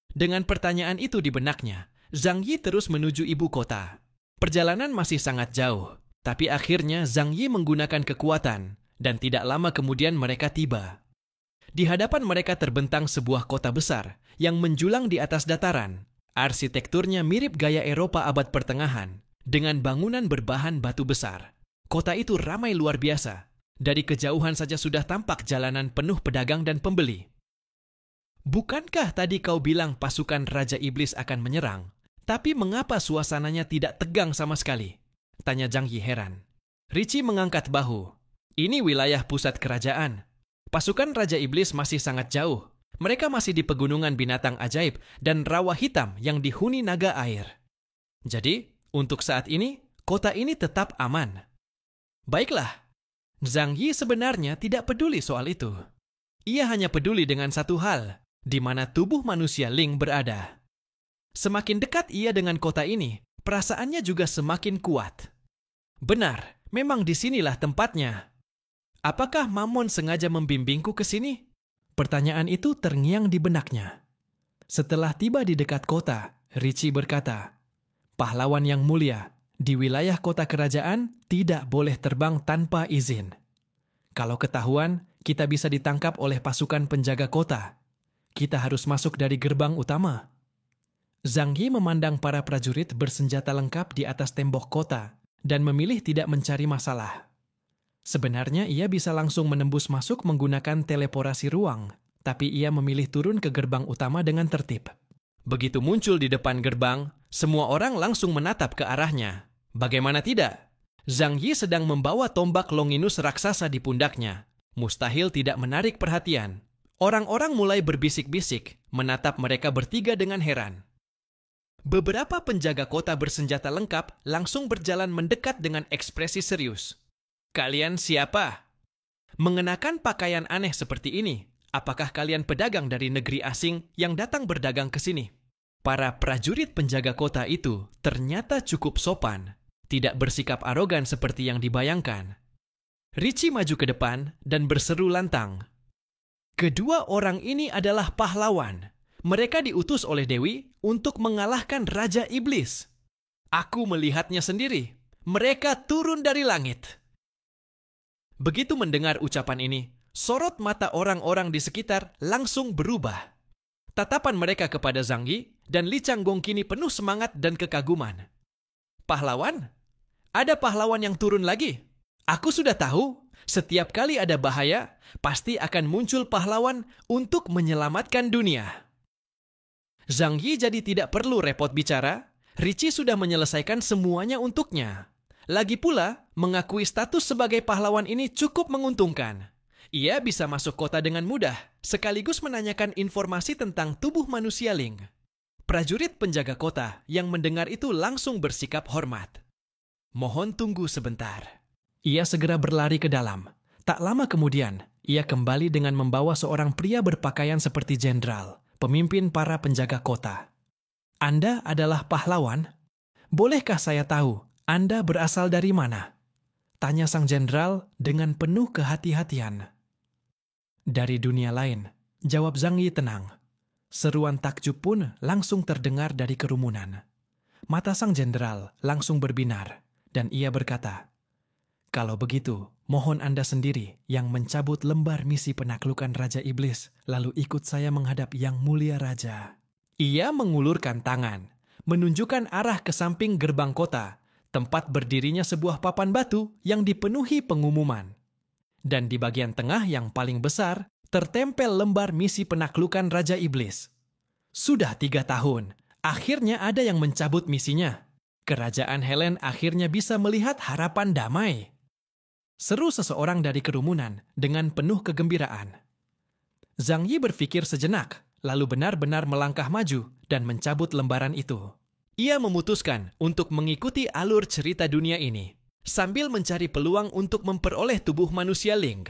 Dengan pertanyaan itu di benaknya, Zhang Yi terus menuju ibu kota. Perjalanan masih sangat jauh, tapi akhirnya Zhang Yi menggunakan kekuatan, dan tidak lama kemudian mereka tiba. Di hadapan mereka terbentang sebuah kota besar yang menjulang di atas dataran. Arsitekturnya mirip gaya Eropa abad pertengahan, dengan bangunan berbahan batu besar. Kota itu ramai luar biasa. Dari kejauhan saja sudah tampak jalanan penuh pedagang dan pembeli. Bukankah tadi kau bilang pasukan Raja Iblis akan menyerang? Tapi mengapa suasananya tidak tegang sama sekali? Tanya Zhang Yi heran. Richie mengangkat bahu. Ini wilayah pusat kerajaan. Pasukan Raja Iblis masih sangat jauh. Mereka masih di pegunungan binatang ajaib dan rawa hitam yang dihuni naga air. Jadi, untuk saat ini, kota ini tetap aman. Baiklah. Zhang Yi sebenarnya tidak peduli soal itu. Ia hanya peduli dengan satu hal, di mana tubuh manusia Ling berada. Semakin dekat ia dengan kota ini, perasaannya juga semakin kuat. Benar, memang disinilah tempatnya. Apakah Mammon sengaja membimbingku ke sini? Pertanyaan itu terngiang di benaknya. Setelah tiba di dekat kota, Richie berkata, "Pahlawan yang mulia, di wilayah kota kerajaan tidak boleh terbang tanpa izin. Kalau ketahuan, kita bisa ditangkap oleh pasukan penjaga kota. Kita harus masuk dari gerbang utama." Zhang Yi memandang para prajurit bersenjata lengkap di atas tembok kota dan memilih tidak mencari masalah. Sebenarnya ia bisa langsung menembus masuk menggunakan teleporasi ruang, tapi ia memilih turun ke gerbang utama dengan tertib. Begitu muncul di depan gerbang, semua orang langsung menatap ke arahnya. Bagaimana tidak? Zhang Yi sedang membawa tombak Longinus raksasa di pundaknya. Mustahil tidak menarik perhatian. Orang-orang mulai berbisik-bisik, menatap mereka bertiga dengan heran. Beberapa penjaga kota bersenjata lengkap langsung berjalan mendekat dengan ekspresi serius. "Kalian siapa? Mengenakan pakaian aneh seperti ini, apakah kalian pedagang dari negeri asing yang datang berdagang ke sini?" Para prajurit penjaga kota itu ternyata cukup sopan, tidak bersikap arogan seperti yang dibayangkan. Richie maju ke depan dan berseru lantang. Kedua orang ini adalah pahlawan. Mereka diutus oleh Dewi untuk mengalahkan Raja Iblis. Aku melihatnya sendiri. Mereka turun dari langit. Begitu mendengar ucapan ini, sorot mata orang-orang di sekitar langsung berubah. Tatapan mereka kepada Zhang Yi dan Li Changgong kini penuh semangat dan kekaguman. Pahlawan? Ada pahlawan yang turun lagi? Aku sudah tahu, setiap kali ada bahaya, pasti akan muncul pahlawan untuk menyelamatkan dunia. Zhang Yi jadi tidak perlu repot bicara, Richie sudah menyelesaikan semuanya untuknya. Lagi pula, mengakui status sebagai pahlawan ini cukup menguntungkan. Ia bisa masuk kota dengan mudah, sekaligus menanyakan informasi tentang tubuh manusia Ling. Prajurit penjaga kota yang mendengar itu langsung bersikap hormat. "Mohon tunggu sebentar." Ia segera berlari ke dalam. Tak lama kemudian, ia kembali dengan membawa seorang pria berpakaian seperti jenderal, pemimpin para penjaga kota. Anda adalah pahlawan? Bolehkah saya tahu Anda berasal dari mana? Tanya sang jenderal dengan penuh kehati-hatian. Dari dunia lain, jawab Zhang Yi tenang. Seruan takjub pun langsung terdengar dari kerumunan. Mata sang jenderal langsung berbinar, dan ia berkata, "Kalau begitu, mohon Anda sendiri yang mencabut lembar misi penaklukan Raja Iblis, lalu ikut saya menghadap Yang Mulia Raja." Ia mengulurkan tangan, menunjukkan arah ke samping gerbang kota, tempat berdirinya sebuah papan batu yang dipenuhi pengumuman. Dan di bagian tengah yang paling besar, tertempel lembar misi penaklukan Raja Iblis. Sudah 3 tahun, akhirnya ada yang mencabut misinya. Kerajaan Helen akhirnya bisa melihat harapan damai. Seru seseorang dari kerumunan dengan penuh kegembiraan. Zhang Yi berpikir sejenak, lalu benar-benar melangkah maju dan mencabut lembaran itu. Ia memutuskan untuk mengikuti alur cerita dunia ini, sambil mencari peluang untuk memperoleh tubuh manusia Ling.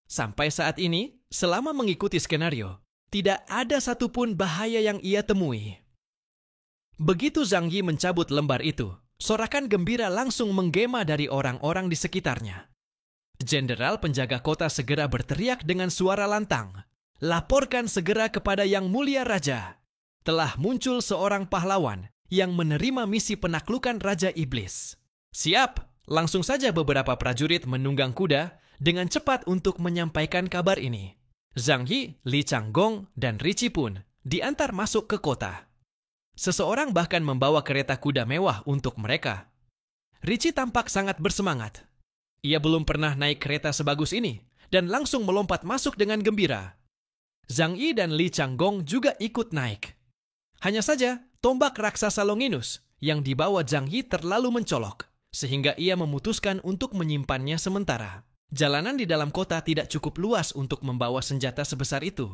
Sampai saat ini, selama mengikuti skenario, tidak ada satupun bahaya yang ia temui. Begitu Zhang Yi mencabut lembar itu, sorakan gembira langsung menggema dari orang-orang di sekitarnya. Jenderal penjaga kota segera berteriak dengan suara lantang, "Laporkan segera kepada Yang Mulia Raja. Telah muncul seorang pahlawan yang menerima misi penaklukan Raja Iblis." "Siap!" Langsung saja beberapa prajurit menunggang kuda dengan cepat untuk menyampaikan kabar ini. Zhang Yi, Li Changgong, dan Ricci pun diantar masuk ke kota. Seseorang bahkan membawa kereta kuda mewah untuk mereka. Ricci tampak sangat bersemangat. Ia belum pernah naik kereta sebagus ini dan langsung melompat masuk dengan gembira. Zhang Yi dan Li Changgong juga ikut naik. Hanya saja, tombak raksasa Longinus yang dibawa Zhang Yi terlalu mencolok, sehingga ia memutuskan untuk menyimpannya sementara. Jalanan di dalam kota tidak cukup luas untuk membawa senjata sebesar itu.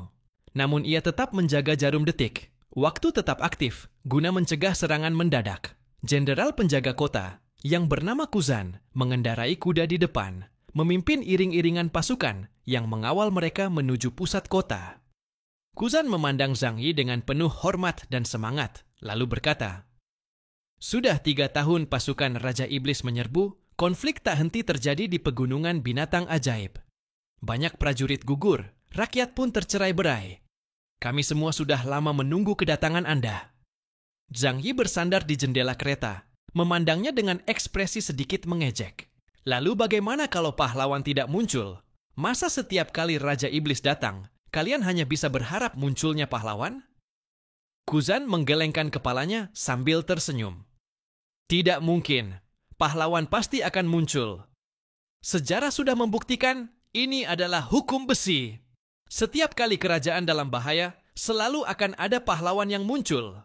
Namun ia tetap menjaga jarum detik. Waktu tetap aktif, guna mencegah serangan mendadak. Jenderal penjaga kota, yang bernama Kuzan, mengendarai kuda di depan, memimpin iring-iringan pasukan yang mengawal mereka menuju pusat kota. Kuzan memandang Zhang Yi dengan penuh hormat dan semangat, lalu berkata, "Sudah 3 tahun pasukan Raja Iblis menyerbu, konflik tak henti terjadi di pegunungan binatang ajaib. Banyak prajurit gugur, rakyat pun tercerai-berai. Kami semua sudah lama menunggu kedatangan Anda." Zhang Yi bersandar di jendela kereta, memandangnya dengan ekspresi sedikit mengejek. "Lalu bagaimana kalau pahlawan tidak muncul? Masa setiap kali Raja Iblis datang, kalian hanya bisa berharap munculnya pahlawan?" Kuzan menggelengkan kepalanya sambil tersenyum. "Tidak mungkin. Pahlawan pasti akan muncul. Sejarah sudah membuktikan ini adalah hukum besi. Setiap kali kerajaan dalam bahaya, selalu akan ada pahlawan yang muncul."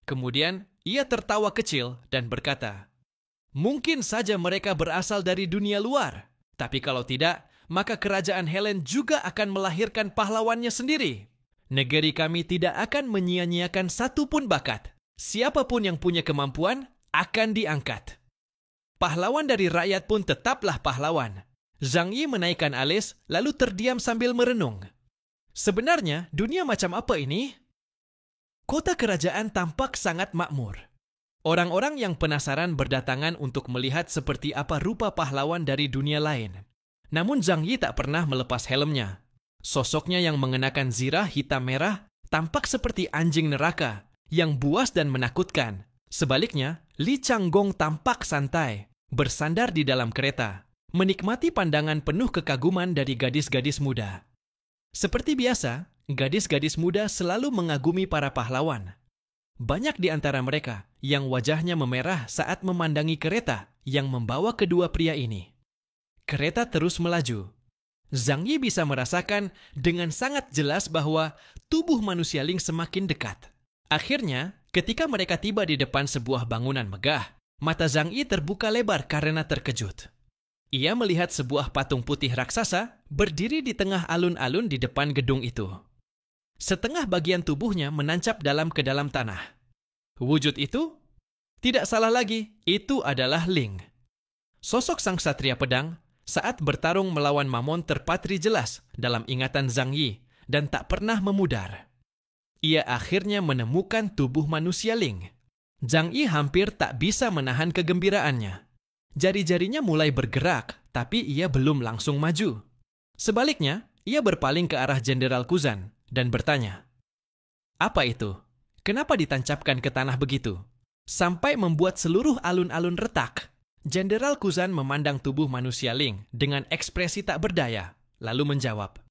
Kemudian, ia tertawa kecil dan berkata, "Mungkin saja mereka berasal dari dunia luar, tapi kalau tidak, maka kerajaan Helen juga akan melahirkan pahlawannya sendiri. Negeri kami tidak akan menyia-nyiakan satupun bakat. Siapapun yang punya kemampuan akan diangkat. Pahlawan dari rakyat pun tetaplah pahlawan." Zhang Yi menaikkan alis lalu terdiam sambil merenung. Sebenarnya dunia macam apa ini? Kota kerajaan tampak sangat makmur. Orang-orang yang penasaran berdatangan untuk melihat seperti apa rupa pahlawan dari dunia lain. Namun Zhang Yi tak pernah melepas helmnya. Sosoknya yang mengenakan zirah hitam merah tampak seperti anjing neraka yang buas dan menakutkan. Sebaliknya, Li Changgong tampak santai, bersandar di dalam kereta, menikmati pandangan penuh kekaguman dari gadis-gadis muda. Seperti biasa, gadis-gadis muda selalu mengagumi para pahlawan. Banyak di antara mereka yang wajahnya memerah saat memandangi kereta yang membawa kedua pria ini. Kereta terus melaju. Zhang Yi bisa merasakan dengan sangat jelas bahwa tubuh manusia Ling semakin dekat. Akhirnya, ketika mereka tiba di depan sebuah bangunan megah, mata Zhang Yi terbuka lebar karena terkejut. Ia melihat sebuah patung putih raksasa berdiri di tengah alun-alun di depan gedung itu. Setengah bagian tubuhnya menancap ke dalam tanah. Wujud itu? Tidak salah lagi, itu adalah Ling. Sosok sang satria pedang saat bertarung melawan Mamon terpatri jelas dalam ingatan Zhang Yi dan tak pernah memudar. ia akhirnya menemukan tubuh manusia Ling. Zhang Yi hampir tak bisa menahan kegembiraannya. Jari-jarinya mulai bergerak, tapi ia belum langsung maju. Sebaliknya, ia berpaling ke arah Jenderal Kuzan dan bertanya, "Apa itu? Kenapa ditancapkan ke tanah begitu? Sampai membuat seluruh alun-alun retak." Jenderal Kuzan memandang tubuh manusia Ling dengan ekspresi tak berdaya, lalu menjawab,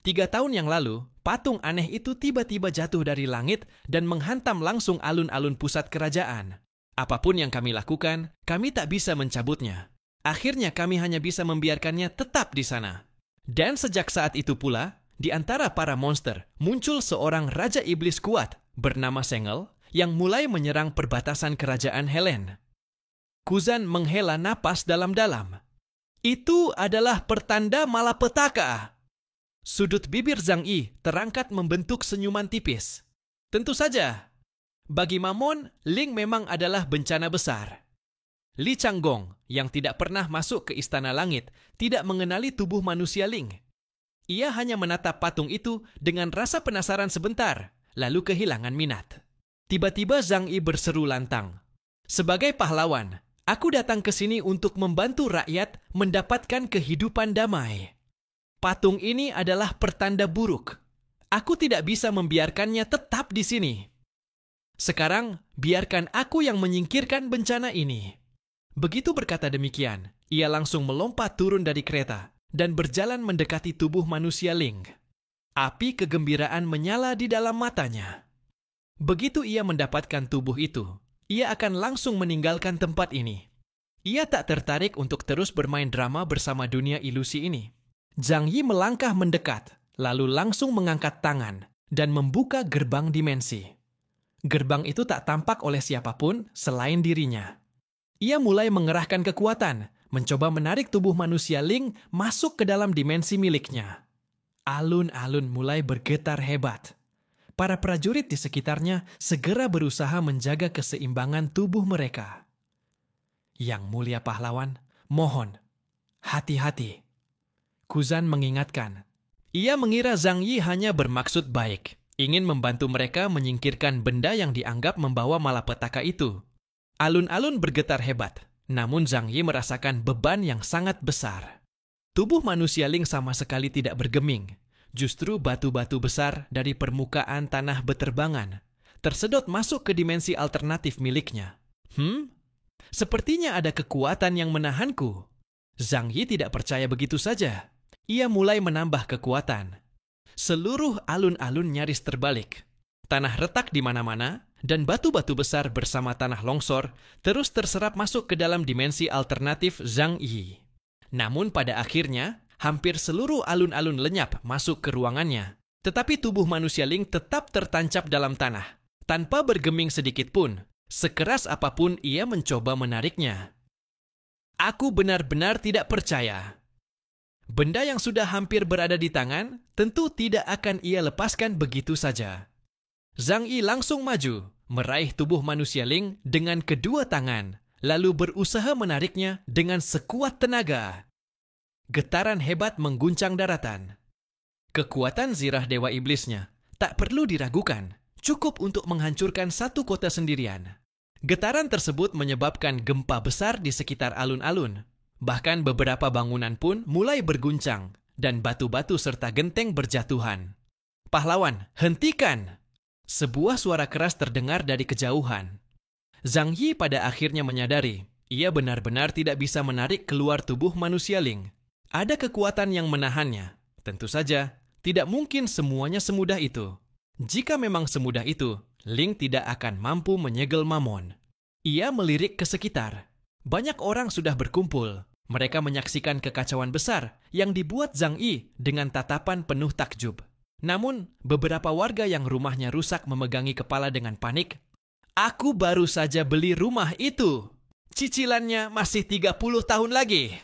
3 tahun yang lalu, patung aneh itu tiba-tiba jatuh dari langit dan menghantam langsung alun-alun pusat kerajaan. Apapun yang kami lakukan, kami tak bisa mencabutnya. Akhirnya kami hanya bisa membiarkannya tetap di sana. Dan sejak saat itu pula, di antara para monster, muncul seorang Raja Iblis kuat bernama Sengel yang mulai menyerang perbatasan kerajaan Helen. Kuzan menghela napas dalam-dalam. Itu adalah pertanda malapetaka. Sudut bibir Zhang Yi terangkat membentuk senyuman tipis. Tentu saja. Bagi Mamon, Ling memang adalah bencana besar. Li Changgong, yang tidak pernah masuk ke Istana Langit, tidak mengenali tubuh manusia Ling. Ia hanya menatap patung itu dengan rasa penasaran sebentar, lalu kehilangan minat. Tiba-tiba Zhang Yi berseru lantang. Sebagai pahlawan, aku datang ke sini untuk membantu rakyat mendapatkan kehidupan damai. Patung ini adalah pertanda buruk. Aku tidak bisa membiarkannya tetap di sini. Sekarang, biarkan aku yang menyingkirkan bencana ini. Begitu berkata demikian, ia langsung melompat turun dari kereta dan berjalan mendekati tubuh manusia Ling. Api kegembiraan menyala di dalam matanya. Begitu ia mendapatkan tubuh itu, ia akan langsung meninggalkan tempat ini. Ia tak tertarik untuk terus bermain drama bersama dunia ilusi ini. Zhang Yi melangkah mendekat, lalu langsung mengangkat tangan dan membuka gerbang dimensi. Gerbang itu tak tampak oleh siapapun selain dirinya. Ia mulai mengerahkan kekuatan, mencoba menarik tubuh manusia Ling masuk ke dalam dimensi miliknya. Alun-alun mulai bergetar hebat. Para prajurit di sekitarnya segera berusaha menjaga keseimbangan tubuh mereka. Yang mulia pahlawan, mohon, hati-hati. Kuzan mengingatkan. Ia mengira Zhang Yi hanya bermaksud baik, ingin membantu mereka menyingkirkan benda yang dianggap membawa malapetaka itu. Alun-alun bergetar hebat, namun Zhang Yi merasakan beban yang sangat besar. Tubuh manusia Ling sama sekali tidak bergeming. Justru batu-batu besar dari permukaan tanah beterbangan tersedot masuk ke dimensi alternatif miliknya. Sepertinya ada kekuatan yang menahanku. Zhang Yi tidak percaya begitu saja. Ia mulai menambah kekuatan. Seluruh alun-alun nyaris terbalik. Tanah retak di mana-mana, dan batu-batu besar bersama tanah longsor terus terserap masuk ke dalam dimensi alternatif Zhang Yi. Namun pada akhirnya, hampir seluruh alun-alun lenyap masuk ke ruangannya. Tetapi tubuh manusia Ling tetap tertancap dalam tanah, tanpa bergeming sedikit pun, sekeras apapun ia mencoba menariknya. Aku benar-benar tidak percaya. Benda yang sudah hampir berada di tangan tentu tidak akan ia lepaskan begitu saja. Zhang Yi langsung maju, meraih tubuh manusia Ling dengan kedua tangan, lalu berusaha menariknya dengan sekuat tenaga. Getaran hebat mengguncang daratan. Kekuatan zirah Dewa Iblisnya tak perlu diragukan, cukup untuk menghancurkan satu kota sendirian. Getaran tersebut menyebabkan gempa besar di sekitar alun-alun. Bahkan beberapa bangunan pun mulai berguncang dan batu-batu serta genteng berjatuhan. Pahlawan, hentikan! Sebuah suara keras terdengar dari kejauhan. Zhang Yi pada akhirnya menyadari, ia benar-benar tidak bisa menarik keluar tubuh manusia Ling. Ada kekuatan yang menahannya. Tentu saja, tidak mungkin semuanya semudah itu. Jika memang semudah itu, Ling tidak akan mampu menyegel Mamon. Ia melirik ke sekitar. Banyak orang sudah berkumpul. Mereka menyaksikan kekacauan besar yang dibuat Zhang Yi dengan tatapan penuh takjub. Namun, beberapa warga yang rumahnya rusak memegangi kepala dengan panik. Aku baru saja beli rumah itu. Cicilannya masih 30 tahun lagi.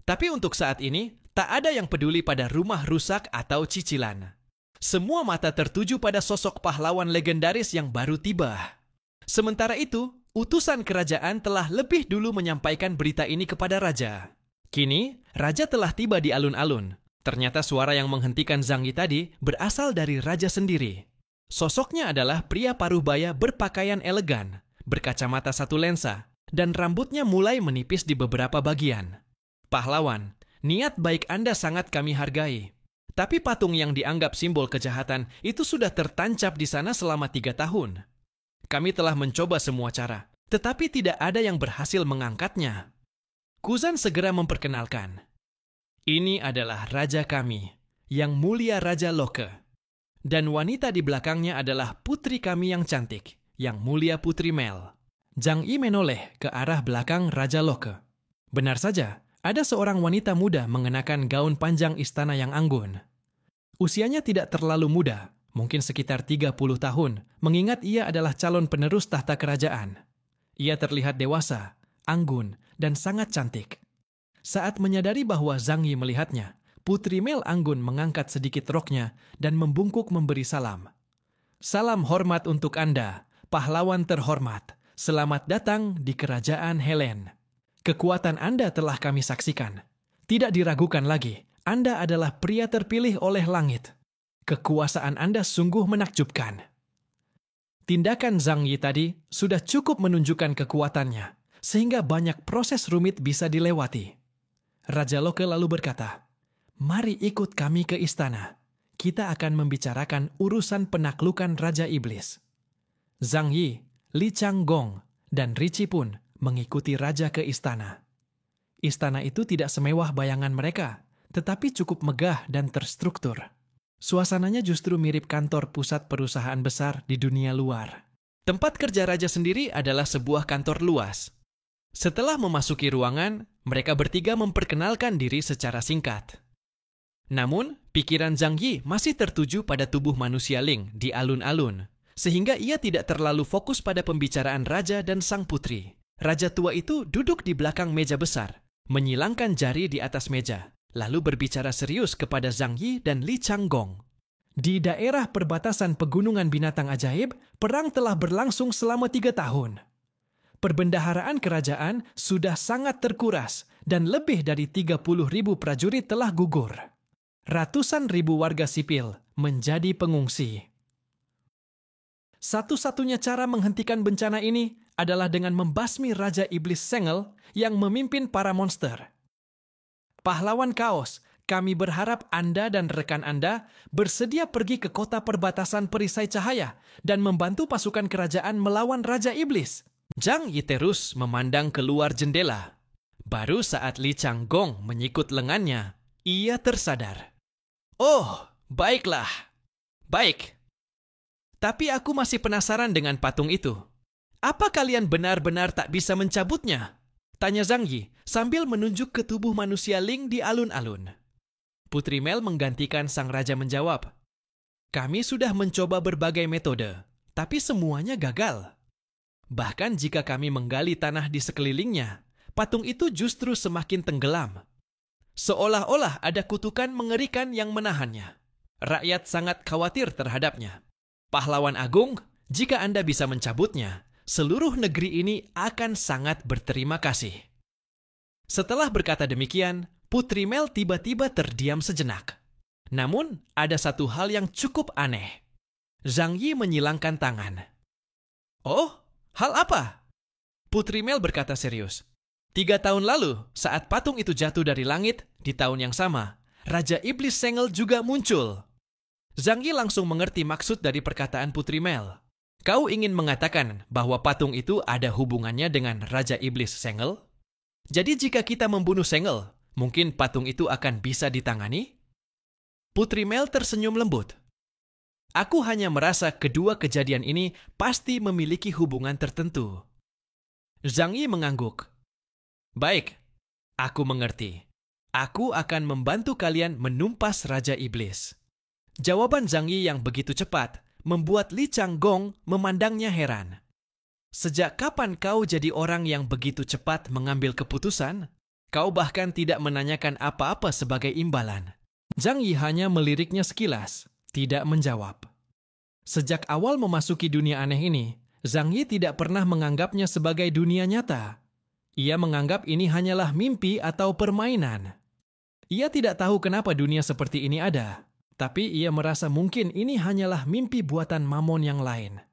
Tapi untuk saat ini, tak ada yang peduli pada rumah rusak atau cicilan. Semua mata tertuju pada sosok pahlawan legendaris yang baru tiba. Sementara itu, utusan kerajaan telah lebih dulu menyampaikan berita ini kepada raja. Kini, raja telah tiba di alun-alun. Ternyata suara yang menghentikan Zhang Yi tadi berasal dari raja sendiri. Sosoknya adalah pria parubaya berpakaian elegan, berkacamata satu lensa, dan rambutnya mulai menipis di beberapa bagian. Pahlawan, niat baik Anda sangat kami hargai. Tapi patung yang dianggap simbol kejahatan itu sudah tertancap di sana selama 3 tahun. Kami telah mencoba semua cara, tetapi tidak ada yang berhasil mengangkatnya. Kuzan segera memperkenalkan. Ini adalah raja kami, yang mulia Raja Loke. Dan wanita di belakangnya adalah putri kami yang cantik, yang mulia Putri Mel. Zhang Yi menoleh ke arah belakang Raja Loke. Benar saja, ada seorang wanita muda mengenakan gaun panjang istana yang anggun. Usianya tidak terlalu muda, mungkin sekitar 30 tahun, mengingat ia adalah calon penerus tahta kerajaan. Ia terlihat dewasa, anggun, dan sangat cantik. Saat menyadari bahwa Zhang Yi melihatnya, Putri Mel anggun mengangkat sedikit roknya dan membungkuk memberi salam. Salam hormat untuk Anda, pahlawan terhormat. Selamat datang di kerajaan Helen. Kekuatan Anda telah kami saksikan. Tidak diragukan lagi, Anda adalah pria terpilih oleh langit. Kekuasaan Anda sungguh menakjubkan. Tindakan Zhang Yi tadi sudah cukup menunjukkan kekuatannya, sehingga banyak proses rumit bisa dilewati. Raja Loke lalu berkata, "Mari ikut kami ke istana. Kita akan membicarakan urusan penaklukan Raja Iblis." Zhang Yi, Li Changgong, dan Ricci pun mengikuti raja ke istana. Istana itu tidak semewah bayangan mereka, tetapi cukup megah dan terstruktur. Suasananya justru mirip kantor pusat perusahaan besar di dunia luar. Tempat kerja raja sendiri adalah sebuah kantor luas. Setelah memasuki ruangan, mereka bertiga memperkenalkan diri secara singkat. Namun, pikiran Zhang Yi masih tertuju pada tubuh manusia Ling di alun-alun, sehingga ia tidak terlalu fokus pada pembicaraan raja dan sang putri. Raja tua itu duduk di belakang meja besar, menyilangkan jari di atas meja, lalu berbicara serius kepada Zhang Yi dan Li Changgong. Di daerah perbatasan pegunungan binatang ajaib, perang telah berlangsung selama 3 tahun. Perbendaharaan kerajaan sudah sangat terkuras dan lebih dari 30.000 prajurit telah gugur. Ratusan ribu warga sipil menjadi pengungsi. Satu-satunya cara menghentikan bencana ini adalah dengan membasmi Raja Iblis Sengel yang memimpin para monster. Pahlawan Kaos, kami berharap Anda dan rekan Anda bersedia pergi ke kota perbatasan perisai cahaya dan membantu pasukan kerajaan melawan Raja Iblis. Zhang Yi terus memandang keluar jendela. Baru saat Li Changgong menyikut lengannya, ia tersadar. Oh, baiklah. Baik. Tapi aku masih penasaran dengan patung itu. Apa kalian benar-benar tak bisa mencabutnya? Tanya Zhang Yi sambil menunjuk ke tubuh manusia Ling di alun-alun. Putri Mel menggantikan sang raja menjawab, "Kami sudah mencoba berbagai metode, tapi semuanya gagal. Bahkan jika kami menggali tanah di sekelilingnya, patung itu justru semakin tenggelam. Seolah-olah ada kutukan mengerikan yang menahannya. Rakyat sangat khawatir terhadapnya. Pahlawan agung, jika Anda bisa mencabutnya, seluruh negeri ini akan sangat berterima kasih." Setelah berkata demikian, Putri Mel tiba-tiba terdiam sejenak. Namun, ada satu hal yang cukup aneh. Zhang Yi menyilangkan tangan. "Oh, hal apa?" Putri Mel berkata serius. 3 tahun lalu, saat patung itu jatuh dari langit, di tahun yang sama, Raja Iblis Sengel juga muncul. Zhang Yi langsung mengerti maksud dari perkataan Putri Mel. Kau ingin mengatakan bahwa patung itu ada hubungannya dengan Raja Iblis Sengel? Jadi jika kita membunuh Sengel, mungkin patung itu akan bisa ditangani? Putri Mel tersenyum lembut. Aku hanya merasa kedua kejadian ini pasti memiliki hubungan tertentu. Zhang Yi mengangguk. Baik, aku mengerti. Aku akan membantu kalian menumpas Raja Iblis. Jawaban Zhang Yi yang begitu cepat membuat Li Changgong memandangnya heran. Sejak kapan kau jadi orang yang begitu cepat mengambil keputusan? Kau bahkan tidak menanyakan apa-apa sebagai imbalan. Zhang Yi hanya meliriknya sekilas, tidak menjawab. Sejak awal memasuki dunia aneh ini, Zhang Yi tidak pernah menganggapnya sebagai dunia nyata. Ia menganggap ini hanyalah mimpi atau permainan. Ia tidak tahu kenapa dunia seperti ini ada. Tapi ia merasa mungkin ini hanyalah mimpi buatan Mamon yang lain.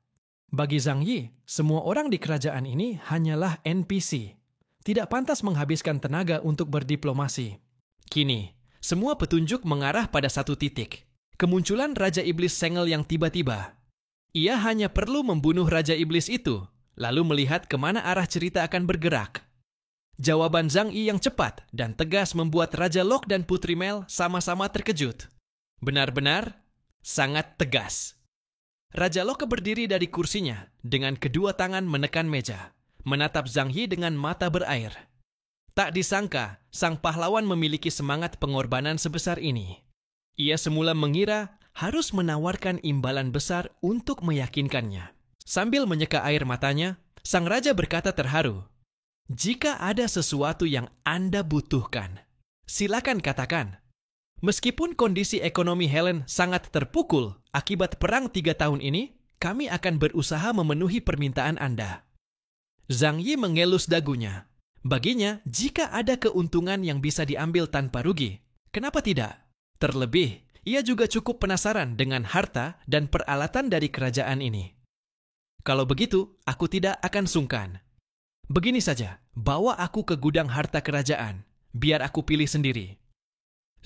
Bagi Zhang Yi, semua orang di kerajaan ini hanyalah NPC. Tidak pantas menghabiskan tenaga untuk berdiplomasi. Kini, semua petunjuk mengarah pada satu titik. Kemunculan Raja Iblis Sengel yang tiba-tiba. Ia hanya perlu membunuh Raja Iblis itu, lalu melihat kemana arah cerita akan bergerak. Jawaban Zhang Yi yang cepat dan tegas membuat Raja Locke dan Putri Mel sama-sama terkejut. Benar-benar sangat tegas. Raja Locke berdiri dari kursinya dengan kedua tangan menekan meja, menatap Zhang Yi dengan mata berair. Tak disangka, sang pahlawan memiliki semangat pengorbanan sebesar ini. Ia semula mengira harus menawarkan imbalan besar untuk meyakinkannya. Sambil menyeka air matanya, sang raja berkata terharu, "Jika ada sesuatu yang Anda butuhkan, silakan katakan. Meskipun kondisi ekonomi Helen sangat terpukul akibat perang 3 tahun ini, kami akan berusaha memenuhi permintaan Anda." Zhang Yi mengelus dagunya. Baginya, jika ada keuntungan yang bisa diambil tanpa rugi, kenapa tidak? Terlebih, ia juga cukup penasaran dengan harta dan peralatan dari kerajaan ini. Kalau begitu, aku tidak akan sungkan. Begini saja, bawa aku ke gudang harta kerajaan, biar aku pilih sendiri.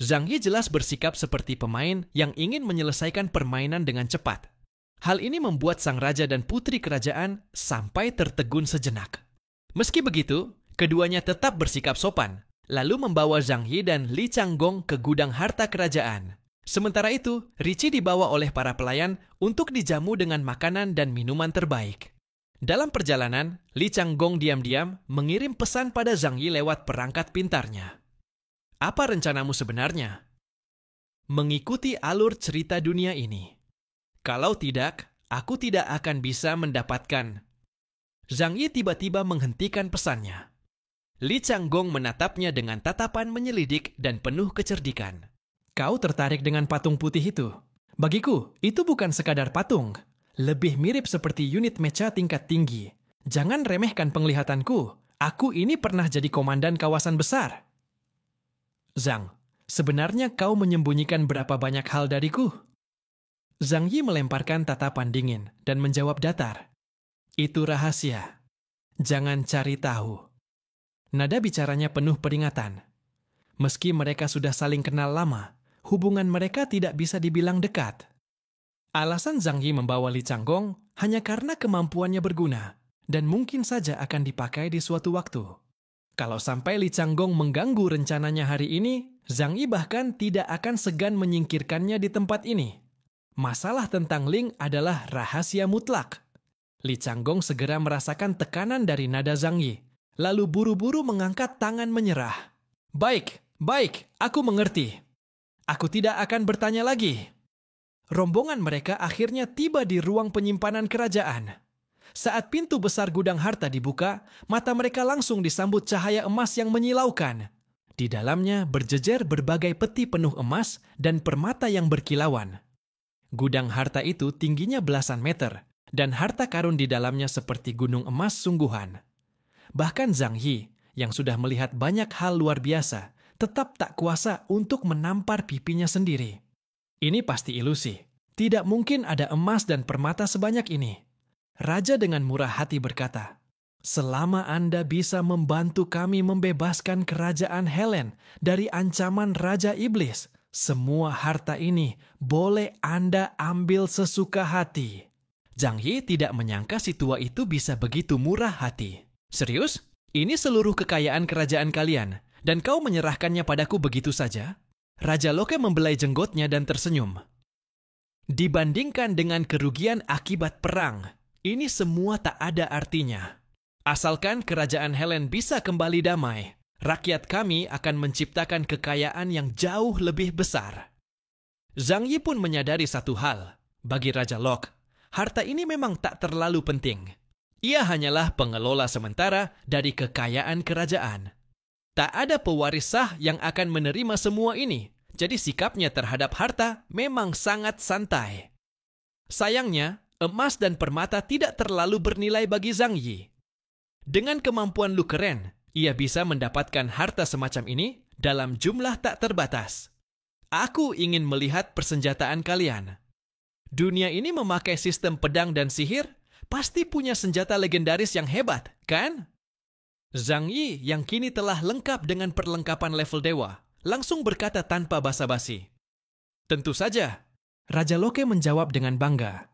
Zhang Yi jelas bersikap seperti pemain yang ingin menyelesaikan permainan dengan cepat. Hal ini membuat sang raja dan putri kerajaan sampai tertegun sejenak. Meski begitu, keduanya tetap bersikap sopan, lalu membawa Zhang Yi dan Li Changgong ke gudang harta kerajaan. Sementara itu, Ricci dibawa oleh para pelayan untuk dijamu dengan makanan dan minuman terbaik. Dalam perjalanan, Li Changgong diam-diam mengirim pesan pada Zhang Yi lewat perangkat pintarnya. Apa rencanamu sebenarnya? Mengikuti alur cerita dunia ini. Kalau tidak, aku tidak akan bisa mendapatkan. Zhang Yi tiba-tiba menghentikan pesannya. Li Changgong menatapnya dengan tatapan menyelidik dan penuh kecerdikan. Kau tertarik dengan patung putih itu? Bagiku, itu bukan sekadar patung. Lebih mirip seperti unit mecha tingkat tinggi. Jangan remehkan penglihatanku. Aku ini pernah jadi komandan kawasan besar. Zhang, sebenarnya kau menyembunyikan berapa banyak hal dariku? Zhang Yi melemparkan tatapan dingin dan menjawab datar. Itu rahasia. Jangan cari tahu. Nada bicaranya penuh peringatan. Meski mereka sudah saling kenal lama, hubungan mereka tidak bisa dibilang dekat. Alasan Zhang Yi membawa Li Changgong hanya karena kemampuannya berguna dan mungkin saja akan dipakai di suatu waktu. Kalau sampai Li Changgong mengganggu rencananya hari ini, Zhang Yi bahkan tidak akan segan menyingkirkannya di tempat ini. Masalah tentang Ling adalah rahasia mutlak. Li Changgong segera merasakan tekanan dari nada Zhang Yi, lalu buru-buru mengangkat tangan menyerah. Baik, aku mengerti. Aku tidak akan bertanya lagi. Rombongan mereka akhirnya tiba di ruang penyimpanan kerajaan. Saat pintu besar gudang harta dibuka, mata mereka langsung disambut cahaya emas yang menyilaukan. Di dalamnya berjejer berbagai peti penuh emas dan permata yang berkilauan. Gudang harta itu tingginya belasan meter, dan harta karun di dalamnya seperti gunung emas sungguhan. Bahkan Zhang Yi, yang sudah melihat banyak hal luar biasa, tetap tak kuasa untuk menampar pipinya sendiri. Ini pasti ilusi. Tidak mungkin ada emas dan permata sebanyak ini. Raja dengan murah hati berkata, "Selama Anda bisa membantu kami membebaskan kerajaan Helen dari ancaman Raja Iblis, semua harta ini boleh Anda ambil sesuka hati." Zhang Yi tidak menyangka si tua itu bisa begitu murah hati. Serius? Ini seluruh kekayaan kerajaan kalian, dan kau menyerahkannya padaku begitu saja? Raja Locke membelai jenggotnya dan tersenyum. Dibandingkan dengan kerugian akibat perang, ini semua tak ada artinya. Asalkan kerajaan Helen bisa kembali damai, rakyat kami akan menciptakan kekayaan yang jauh lebih besar. Zhang Yi pun menyadari satu hal. Bagi Raja Locke, harta ini memang tak terlalu penting. Ia hanyalah pengelola sementara dari kekayaan kerajaan. Tak ada pewaris sah yang akan menerima semua ini, jadi sikapnya terhadap harta memang sangat santai. Sayangnya, emas dan permata tidak terlalu bernilai bagi Zhang Yi. Dengan kemampuan Lu keren, ia bisa mendapatkan harta semacam ini dalam jumlah tak terbatas. Aku ingin melihat persenjataan kalian. Dunia ini memakai sistem pedang dan sihir, pasti punya senjata legendaris yang hebat, kan? Zhang Yi yang kini telah lengkap dengan perlengkapan level dewa, langsung berkata tanpa basa-basi. Tentu saja, Raja Loke menjawab dengan bangga.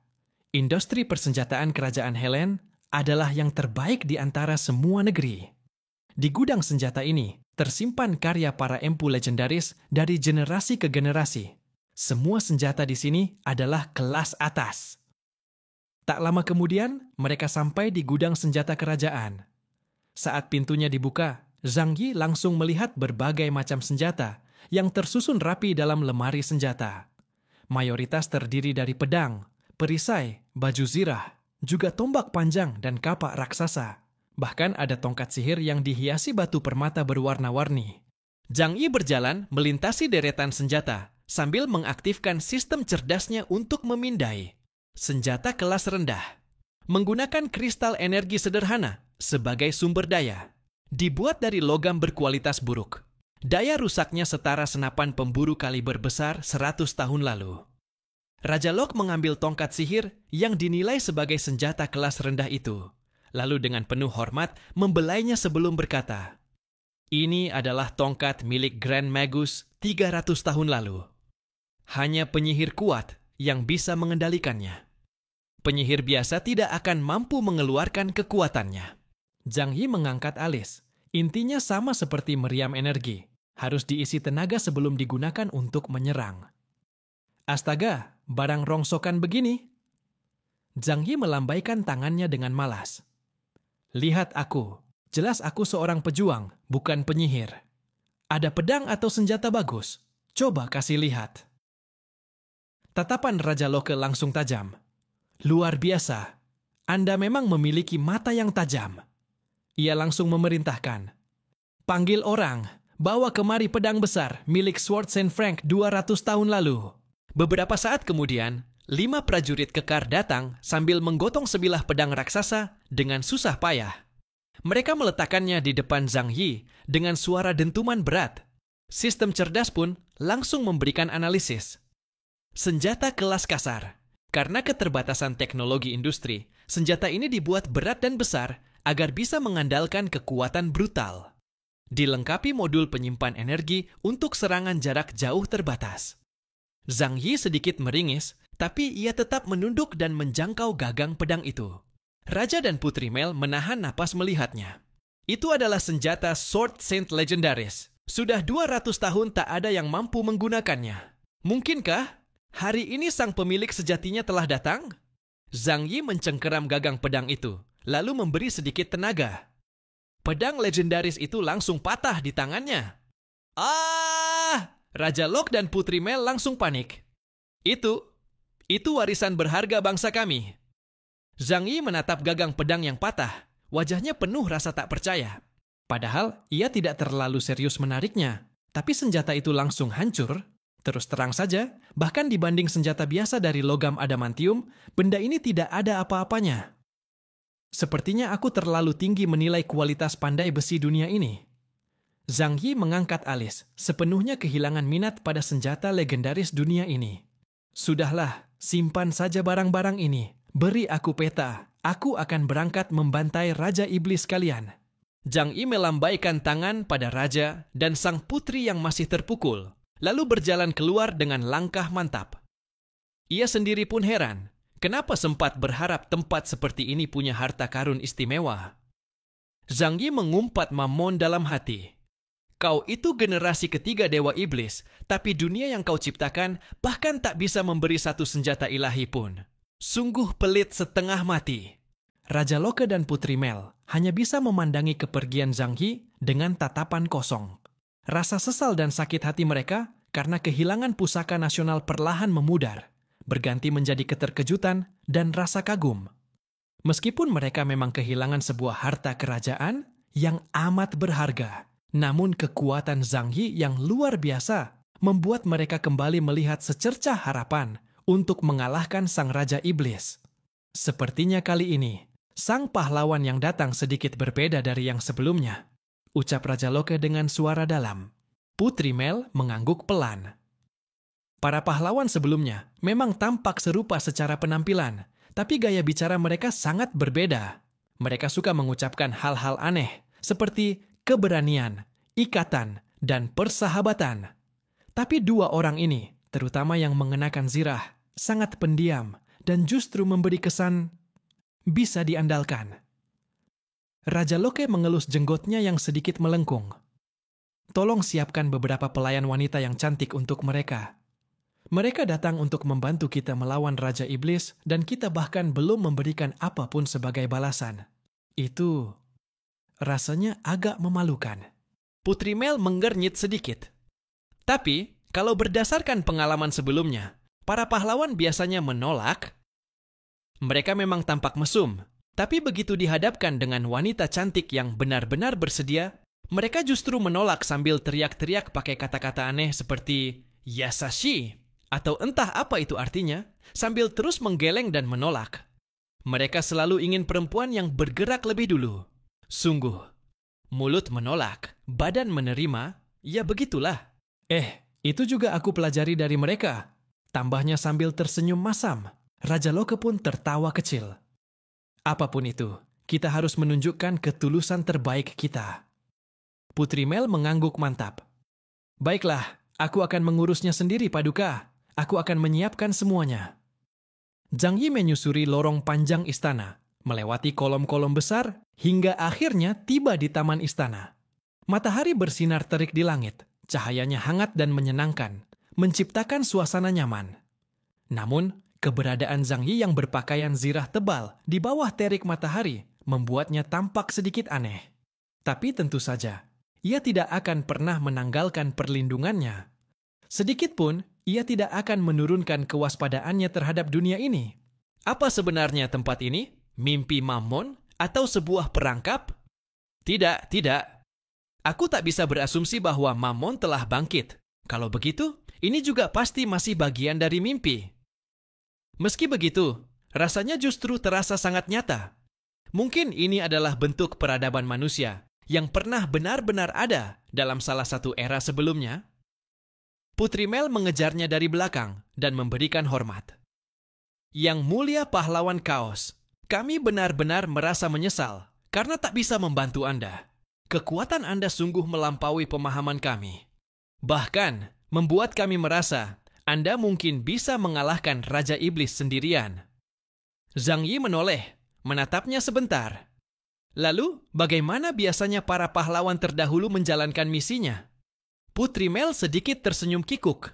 Industri persenjataan kerajaan Helen adalah yang terbaik di antara semua negeri. Di gudang senjata ini, tersimpan karya para empu legendaris dari generasi ke generasi. Semua senjata di sini adalah kelas atas. Tak lama kemudian, mereka sampai di gudang senjata kerajaan. Saat pintunya dibuka, Zhang Yi langsung melihat berbagai macam senjata yang tersusun rapi dalam lemari senjata. Mayoritas terdiri dari pedang, perisai, baju zirah, juga tombak panjang dan kapak raksasa. Bahkan ada tongkat sihir yang dihiasi batu permata berwarna-warni. Zhang Yi berjalan melintasi deretan senjata sambil mengaktifkan sistem cerdasnya untuk memindai. Senjata kelas rendah. Menggunakan kristal energi sederhana sebagai sumber daya. Dibuat dari logam berkualitas buruk. Daya rusaknya setara senapan pemburu kaliber besar 100 tahun lalu. Raja Lok mengambil tongkat sihir yang dinilai sebagai senjata kelas rendah itu. Lalu dengan penuh hormat membelainya sebelum berkata, "Ini adalah tongkat milik Grand Magus 300 tahun lalu. Hanya penyihir kuat yang bisa mengendalikannya. Penyihir biasa tidak akan mampu mengeluarkan kekuatannya." Zhang Yi mengangkat alis. Intinya sama seperti meriam energi. Harus diisi tenaga sebelum digunakan untuk menyerang. Astaga, barang rongsokan begini. Zhang Yi melambaikan tangannya dengan malas. "Lihat aku. Jelas aku seorang pejuang, bukan penyihir. Ada pedang atau senjata bagus? Coba kasih lihat." Tatapan Raja Loke langsung tajam. "Luar biasa. Anda memang memiliki mata yang tajam." Ia langsung memerintahkan, "Panggil orang, bawa kemari pedang besar milik Swords and Frank 200 tahun lalu." Beberapa saat kemudian, 5 prajurit kekar datang sambil menggotong sebilah pedang raksasa dengan susah payah. Mereka meletakkannya di depan Zhang Yi dengan suara dentuman berat. Sistem cerdas pun langsung memberikan analisis. Senjata kelas kasar. Karena keterbatasan teknologi industri, senjata ini dibuat berat dan besar agar bisa mengandalkan kekuatan brutal. Dilengkapi modul penyimpan energi untuk serangan jarak jauh terbatas. Zhang Yi sedikit meringis, tapi ia tetap menunduk dan menjangkau gagang pedang itu. Raja dan Putri Mel menahan napas melihatnya. Itu adalah senjata Sword Saint Legendaris. Sudah 200 tahun tak ada yang mampu menggunakannya. Mungkinkah hari ini sang pemilik sejatinya telah datang? Zhang Yi mencengkeram gagang pedang itu, lalu memberi sedikit tenaga. Pedang legendaris itu langsung patah di tangannya. "Ah!" Raja Lok dan Putri Mel langsung panik. Itu warisan berharga bangsa kami." Zhang Yi menatap gagang pedang yang patah. Wajahnya penuh rasa tak percaya. Padahal ia tidak terlalu serius menariknya. Tapi senjata itu langsung hancur. Terus terang saja, bahkan dibanding senjata biasa dari logam adamantium, benda ini tidak ada apa-apanya. Sepertinya aku terlalu tinggi menilai kualitas pandai besi dunia ini. Zhang Yi mengangkat alis, sepenuhnya kehilangan minat pada senjata legendaris dunia ini. "Sudahlah, simpan saja barang-barang ini. Beri aku peta. Aku akan berangkat membantai Raja Iblis kalian." Zhang Yi melambaikan tangan pada Raja dan sang putri yang masih terpukul, lalu berjalan keluar dengan langkah mantap. Ia sendiri pun heran, kenapa sempat berharap tempat seperti ini punya harta karun istimewa. Zhang Yi mengumpat Mammon dalam hati. "Kau itu generasi ketiga Dewa Iblis, tapi dunia yang kau ciptakan bahkan tak bisa memberi satu senjata ilahi pun. Sungguh pelit setengah mati." Raja Loke dan Putri Mel hanya bisa memandangi kepergian Zhang Yi dengan tatapan kosong. Rasa sesal dan sakit hati mereka karena kehilangan pusaka nasional perlahan memudar, berganti menjadi keterkejutan dan rasa kagum. Meskipun mereka memang kehilangan sebuah harta kerajaan yang amat berharga, namun kekuatan Zhang Yi yang luar biasa membuat mereka kembali melihat secercah harapan untuk mengalahkan sang Raja Iblis. Sepertinya kali ini, sang pahlawan yang datang sedikit berbeda dari yang sebelumnya, ucap Raja Loke dengan suara dalam. Putri Mel mengangguk pelan. Para pahlawan sebelumnya memang tampak serupa secara penampilan, tapi gaya bicara mereka sangat berbeda. Mereka suka mengucapkan hal-hal aneh, seperti keberanian, ikatan, dan persahabatan. Tapi dua orang ini, terutama yang mengenakan zirah, sangat pendiam dan justru memberi kesan bisa diandalkan. Raja Loke mengelus jenggotnya yang sedikit melengkung. Tolong siapkan beberapa pelayan wanita yang cantik untuk mereka. Mereka datang untuk membantu kita melawan Raja Iblis dan kita bahkan belum memberikan apapun sebagai balasan. Itu rasanya agak memalukan. Putri Mel menggernyit sedikit. Tapi, kalau berdasarkan pengalaman sebelumnya, para pahlawan biasanya menolak. Mereka memang tampak mesum, tapi begitu dihadapkan dengan wanita cantik yang benar-benar bersedia, mereka justru menolak sambil teriak-teriak pakai kata-kata aneh seperti Yasashi, atau entah apa itu artinya, sambil terus menggeleng dan menolak. Mereka selalu ingin perempuan yang bergerak lebih dulu. Sungguh, mulut menolak, badan menerima, ya begitulah. Itu juga aku pelajari dari mereka. Tambahnya sambil tersenyum masam, Raja Loke pun tertawa kecil. Apapun itu, kita harus menunjukkan ketulusan terbaik kita. Putri Mel mengangguk mantap. Baiklah, aku akan mengurusnya sendiri, Paduka. Aku akan menyiapkan semuanya. Zhang Yi menyusuri lorong panjang istana, melewati kolom-kolom besar, hingga akhirnya tiba di taman istana. Matahari bersinar terik di langit, cahayanya hangat dan menyenangkan, menciptakan suasana nyaman. Namun, keberadaan Zhang Yi yang berpakaian zirah tebal di bawah terik matahari membuatnya tampak sedikit aneh. Tapi tentu saja, ia tidak akan pernah menanggalkan perlindungannya. Sedikitpun, ia tidak akan menurunkan kewaspadaannya terhadap dunia ini. Apa sebenarnya tempat ini? Mimpi Mammon atau sebuah perangkap? Tidak. Aku tak bisa berasumsi bahwa Mammon telah bangkit. Kalau begitu, ini juga pasti masih bagian dari mimpi. Meski begitu, rasanya justru terasa sangat nyata. Mungkin ini adalah bentuk peradaban manusia yang pernah benar-benar ada dalam salah satu era sebelumnya. Putri Mel mengejarnya dari belakang dan memberikan hormat. Yang mulia pahlawan kaos, kami benar-benar merasa menyesal karena tak bisa membantu Anda. Kekuatan Anda sungguh melampaui pemahaman kami. Bahkan, membuat kami merasa Anda mungkin bisa mengalahkan Raja Iblis sendirian. Zhang Yi menoleh, menatapnya sebentar. Lalu, bagaimana biasanya para pahlawan terdahulu menjalankan misinya? Putri Mel sedikit tersenyum kikuk.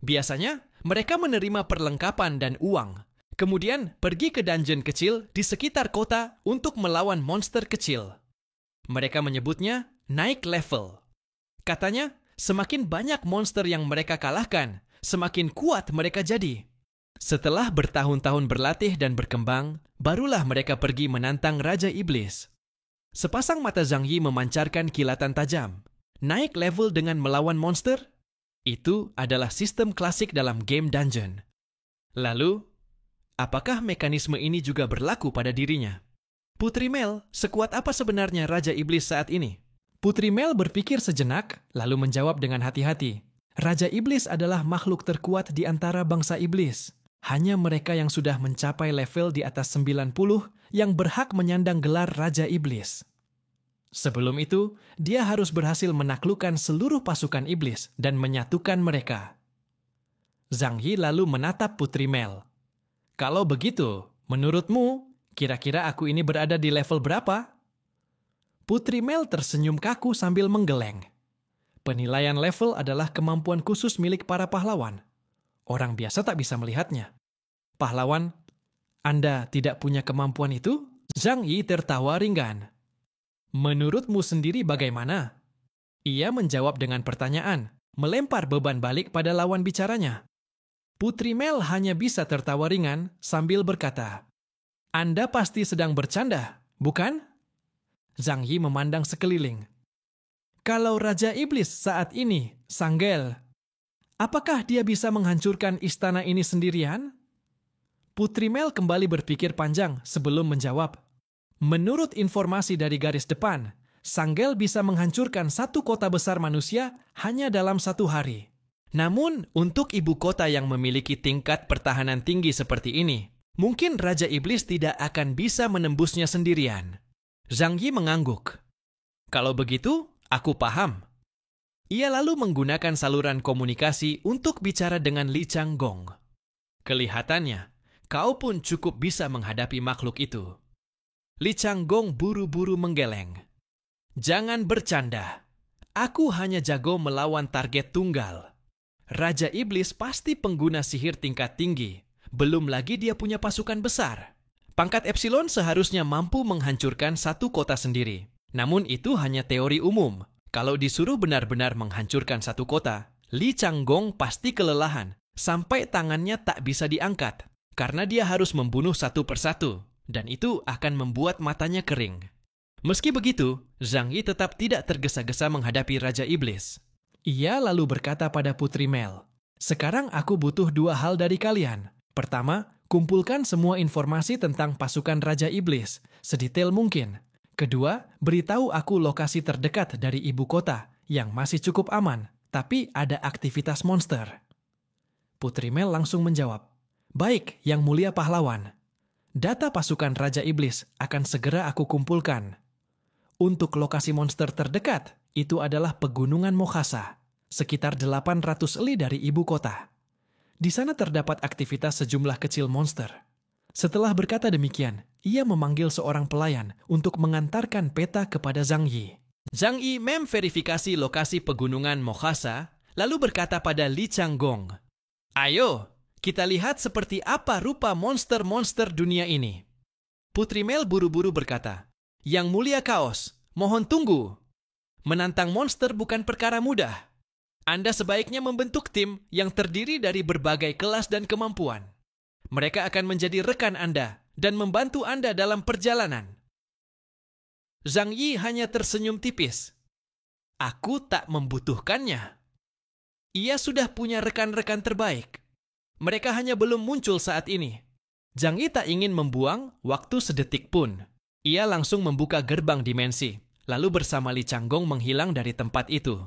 Biasanya, mereka menerima perlengkapan dan uang, kemudian pergi ke dungeon kecil di sekitar kota untuk melawan monster kecil. Mereka menyebutnya naik level. Katanya, semakin banyak monster yang mereka kalahkan, semakin kuat mereka jadi. Setelah bertahun-tahun berlatih dan berkembang, barulah mereka pergi menantang Raja Iblis. Sepasang mata Zhang Yi memancarkan kilatan tajam. Naik level dengan melawan monster? Itu adalah sistem klasik dalam game dungeon. Lalu, apakah mekanisme ini juga berlaku pada dirinya? Putri Mel, sekuat apa sebenarnya Raja Iblis saat ini? Putri Mel berpikir sejenak, lalu menjawab dengan hati-hati. Raja Iblis adalah makhluk terkuat di antara bangsa iblis. Hanya mereka yang sudah mencapai level di atas 90 yang berhak menyandang gelar Raja Iblis. Sebelum itu, dia harus berhasil menaklukkan seluruh pasukan iblis dan menyatukan mereka. Zhang Yi lalu menatap Putri Mel. Kalau begitu, menurutmu, kira-kira aku ini berada di level berapa? Putri Mel tersenyum kaku sambil menggeleng. Penilaian level adalah kemampuan khusus milik para pahlawan. Orang biasa tak bisa melihatnya. Pahlawan, Anda tidak punya kemampuan itu? Zhang Yi tertawa ringan. Menurutmu sendiri bagaimana? Ia menjawab dengan pertanyaan, melempar beban balik pada lawan bicaranya. Putri Mel hanya bisa tertawa ringan sambil berkata, Anda pasti sedang bercanda, bukan? Zhang Yi memandang sekeliling. Kalau Raja Iblis saat ini, Sanggel, apakah dia bisa menghancurkan istana ini sendirian? Putri Mel kembali berpikir panjang sebelum menjawab. Menurut informasi dari garis depan, Sanggel bisa menghancurkan satu kota besar manusia hanya dalam 1 hari. Namun, untuk ibu kota yang memiliki tingkat pertahanan tinggi seperti ini, mungkin Raja Iblis tidak akan bisa menembusnya sendirian. Zhang Yi mengangguk. Kalau begitu, aku paham. Ia lalu menggunakan saluran komunikasi untuk bicara dengan Li Changgong. Kelihatannya, kau pun cukup bisa menghadapi makhluk itu. Li Changgong buru-buru menggeleng. Jangan bercanda. Aku hanya jago melawan target tunggal. Raja Iblis pasti pengguna sihir tingkat tinggi. Belum lagi dia punya pasukan besar. Pangkat Epsilon seharusnya mampu menghancurkan satu kota sendiri. Namun itu hanya teori umum. Kalau disuruh benar-benar menghancurkan satu kota, Li Changgong pasti kelelahan sampai tangannya tak bisa diangkat karena dia harus membunuh satu persatu dan itu akan membuat matanya kering. Meski begitu, Zhang Yi tetap tidak tergesa-gesa menghadapi Raja Iblis. Ia lalu berkata pada Putri Mel, "Sekarang aku butuh dua hal dari kalian. Pertama, kumpulkan semua informasi tentang pasukan Raja Iblis, sedetail mungkin. Kedua, beritahu aku lokasi terdekat dari ibu kota yang masih cukup aman, tapi ada aktivitas monster." Putri Mel langsung menjawab, "Baik, Yang Mulia Pahlawan. Data pasukan Raja Iblis akan segera aku kumpulkan. Untuk lokasi monster terdekat, itu adalah Pegunungan Mokhasa, sekitar 800 li dari ibu kota. Di sana terdapat aktivitas sejumlah kecil monster." Setelah berkata demikian, ia memanggil seorang pelayan untuk mengantarkan peta kepada Zhang Yi. Zhang Yi memverifikasi lokasi Pegunungan Mokhasa, lalu berkata pada Li Changgong, "Ayo, kita lihat seperti apa rupa monster-monster dunia ini." Putri Mel buru-buru berkata, "Yang Mulia Kaos, mohon tunggu. Menantang monster bukan perkara mudah. Anda sebaiknya membentuk tim yang terdiri dari berbagai kelas dan kemampuan. Mereka akan menjadi rekan Anda dan membantu Anda dalam perjalanan." Zhang Yi hanya tersenyum tipis. "Aku tak membutuhkannya. Ia sudah punya rekan-rekan terbaik. Mereka hanya belum muncul saat ini." Zhang Yi tak ingin membuang waktu sedetik pun. Ia langsung membuka gerbang dimensi, lalu bersama Li Changgong menghilang dari tempat itu.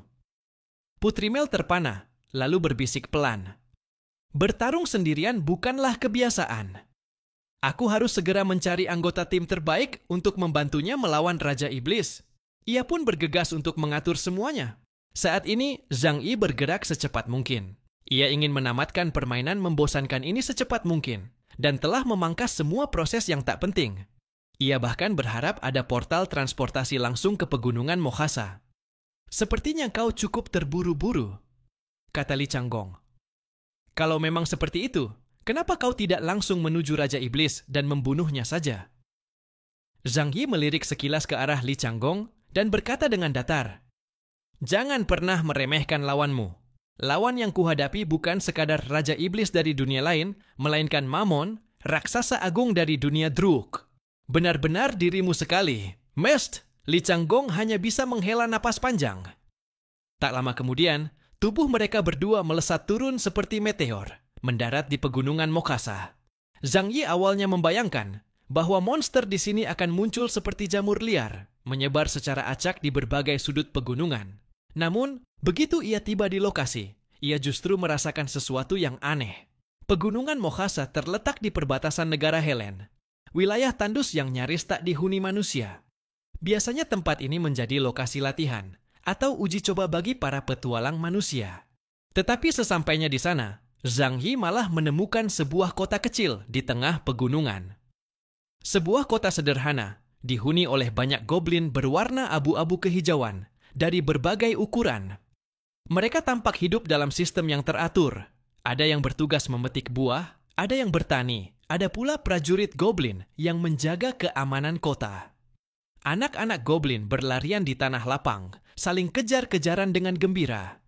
Putri Mel terpana, lalu berbisik pelan, "Bertarung sendirian bukanlah kebiasaan. Aku harus segera mencari anggota tim terbaik untuk membantunya melawan Raja Iblis." Ia pun bergegas untuk mengatur semuanya. Saat ini, Zhang Yi bergerak secepat mungkin. Ia ingin menamatkan permainan membosankan ini secepat mungkin, dan telah memangkas semua proses yang tak penting. Ia bahkan berharap ada portal transportasi langsung ke Pegunungan Mokhasa. "Sepertinya kau cukup terburu-buru," kata Li Changgong. "Kalau memang seperti itu, kenapa kau tidak langsung menuju Raja Iblis dan membunuhnya saja?" Zhang Yi melirik sekilas ke arah Li Changgong dan berkata dengan datar, "Jangan pernah meremehkan lawanmu. Lawan yang kuhadapi bukan sekadar Raja Iblis dari dunia lain, melainkan Mammon, raksasa agung dari dunia Druk. Benar-benar dirimu sekali. Mest!" Li Changgong hanya bisa menghela napas panjang. Tak lama kemudian, tubuh mereka berdua melesat turun seperti meteor, mendarat di Pegunungan Mokhasa. Zhang Yi awalnya membayangkan bahwa monster di sini akan muncul seperti jamur liar, menyebar secara acak di berbagai sudut pegunungan. Namun, begitu ia tiba di lokasi, ia justru merasakan sesuatu yang aneh. Pegunungan Mokhasa terletak di perbatasan negara Helen, wilayah tandus yang nyaris tak dihuni manusia. Biasanya tempat ini menjadi lokasi latihan atau uji coba bagi para petualang manusia. Tetapi sesampainya di sana, Zhang Yi malah menemukan sebuah kota kecil di tengah pegunungan. Sebuah kota sederhana, dihuni oleh banyak goblin berwarna abu-abu kehijauan dari berbagai ukuran. Mereka tampak hidup dalam sistem yang teratur. Ada yang bertugas memetik buah, ada yang bertani, ada pula prajurit goblin yang menjaga keamanan kota. Anak-anak goblin berlarian di tanah lapang, saling kejar-kejaran dengan gembira.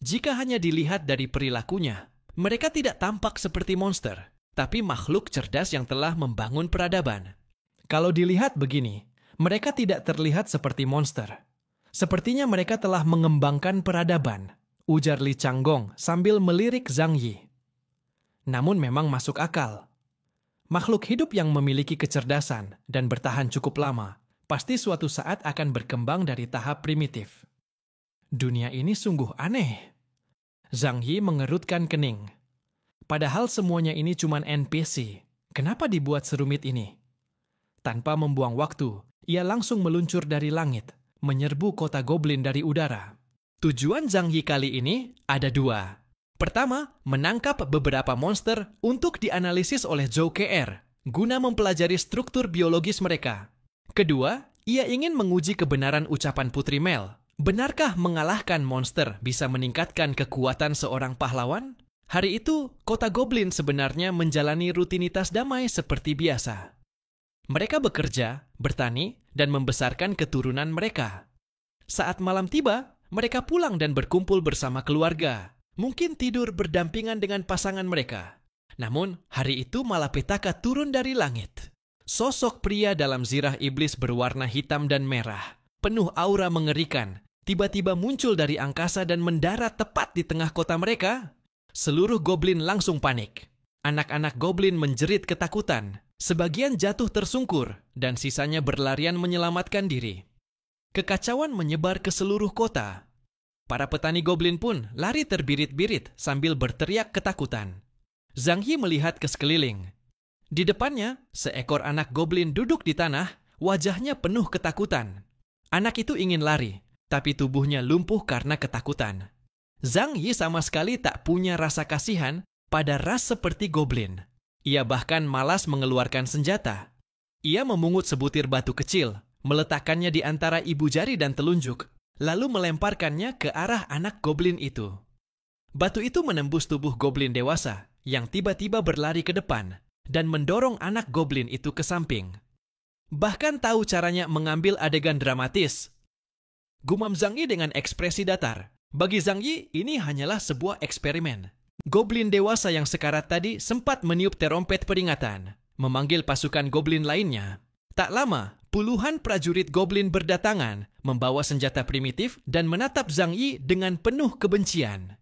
Jika hanya dilihat dari perilakunya, mereka tidak tampak seperti monster, tapi makhluk cerdas yang telah membangun peradaban. Kalau dilihat begini, mereka tidak terlihat seperti monster. Sepertinya mereka telah mengembangkan peradaban, ujar Li Changgong sambil melirik Zhang Yi. Namun memang masuk akal. Makhluk hidup yang memiliki kecerdasan dan bertahan cukup lama, pasti suatu saat akan berkembang dari tahap primitif. Dunia ini sungguh aneh. Zhang Yi mengerutkan kening. Padahal semuanya ini cuma NPC. Kenapa dibuat serumit ini? Tanpa membuang waktu, ia langsung meluncur dari langit, menyerbu kota goblin dari udara. Tujuan Zhang Yi kali ini ada 2. Pertama, menangkap beberapa monster untuk dianalisis oleh Zhou KR, guna mempelajari struktur biologis mereka. Kedua, ia ingin menguji kebenaran ucapan Putri Mel. Benarkah mengalahkan monster bisa meningkatkan kekuatan seorang pahlawan? Hari itu, kota goblin sebenarnya menjalani rutinitas damai seperti biasa. Mereka bekerja, bertani, dan membesarkan keturunan mereka. Saat malam tiba, mereka pulang dan berkumpul bersama keluarga. Mungkin tidur berdampingan dengan pasangan mereka. Namun, hari itu malapetaka turun dari langit. Sosok pria dalam zirah iblis berwarna hitam dan merah, penuh aura mengerikan, tiba-tiba muncul dari angkasa dan mendarat tepat di tengah kota mereka. Seluruh goblin langsung panik. Anak-anak goblin menjerit ketakutan. Sebagian jatuh tersungkur, dan sisanya berlarian menyelamatkan diri. Kekacauan menyebar ke seluruh kota. Para petani goblin pun lari terbirit-birit sambil berteriak ketakutan. Zhang Yi melihat ke sekeliling. Di depannya, seekor anak goblin duduk di tanah, wajahnya penuh ketakutan. Anak itu ingin lari, tapi tubuhnya lumpuh karena ketakutan. Zhang Yi sama sekali tak punya rasa kasihan pada ras seperti goblin. Ia bahkan malas mengeluarkan senjata. Ia memungut sebutir batu kecil, meletakkannya di antara ibu jari dan telunjuk, lalu melemparkannya ke arah anak goblin itu. Batu itu menembus tubuh goblin dewasa yang tiba-tiba berlari ke depan dan mendorong anak goblin itu ke samping. Bahkan tahu caranya mengambil adegan dramatis. Gumam Zhang Yi dengan ekspresi datar. Bagi Zhang Yi, ini hanyalah sebuah eksperimen. Goblin dewasa yang sekarat tadi sempat meniup terompet peringatan, memanggil pasukan goblin lainnya. Tak lama, puluhan prajurit goblin berdatangan, membawa senjata primitif dan menatap Zhang Yi dengan penuh kebencian.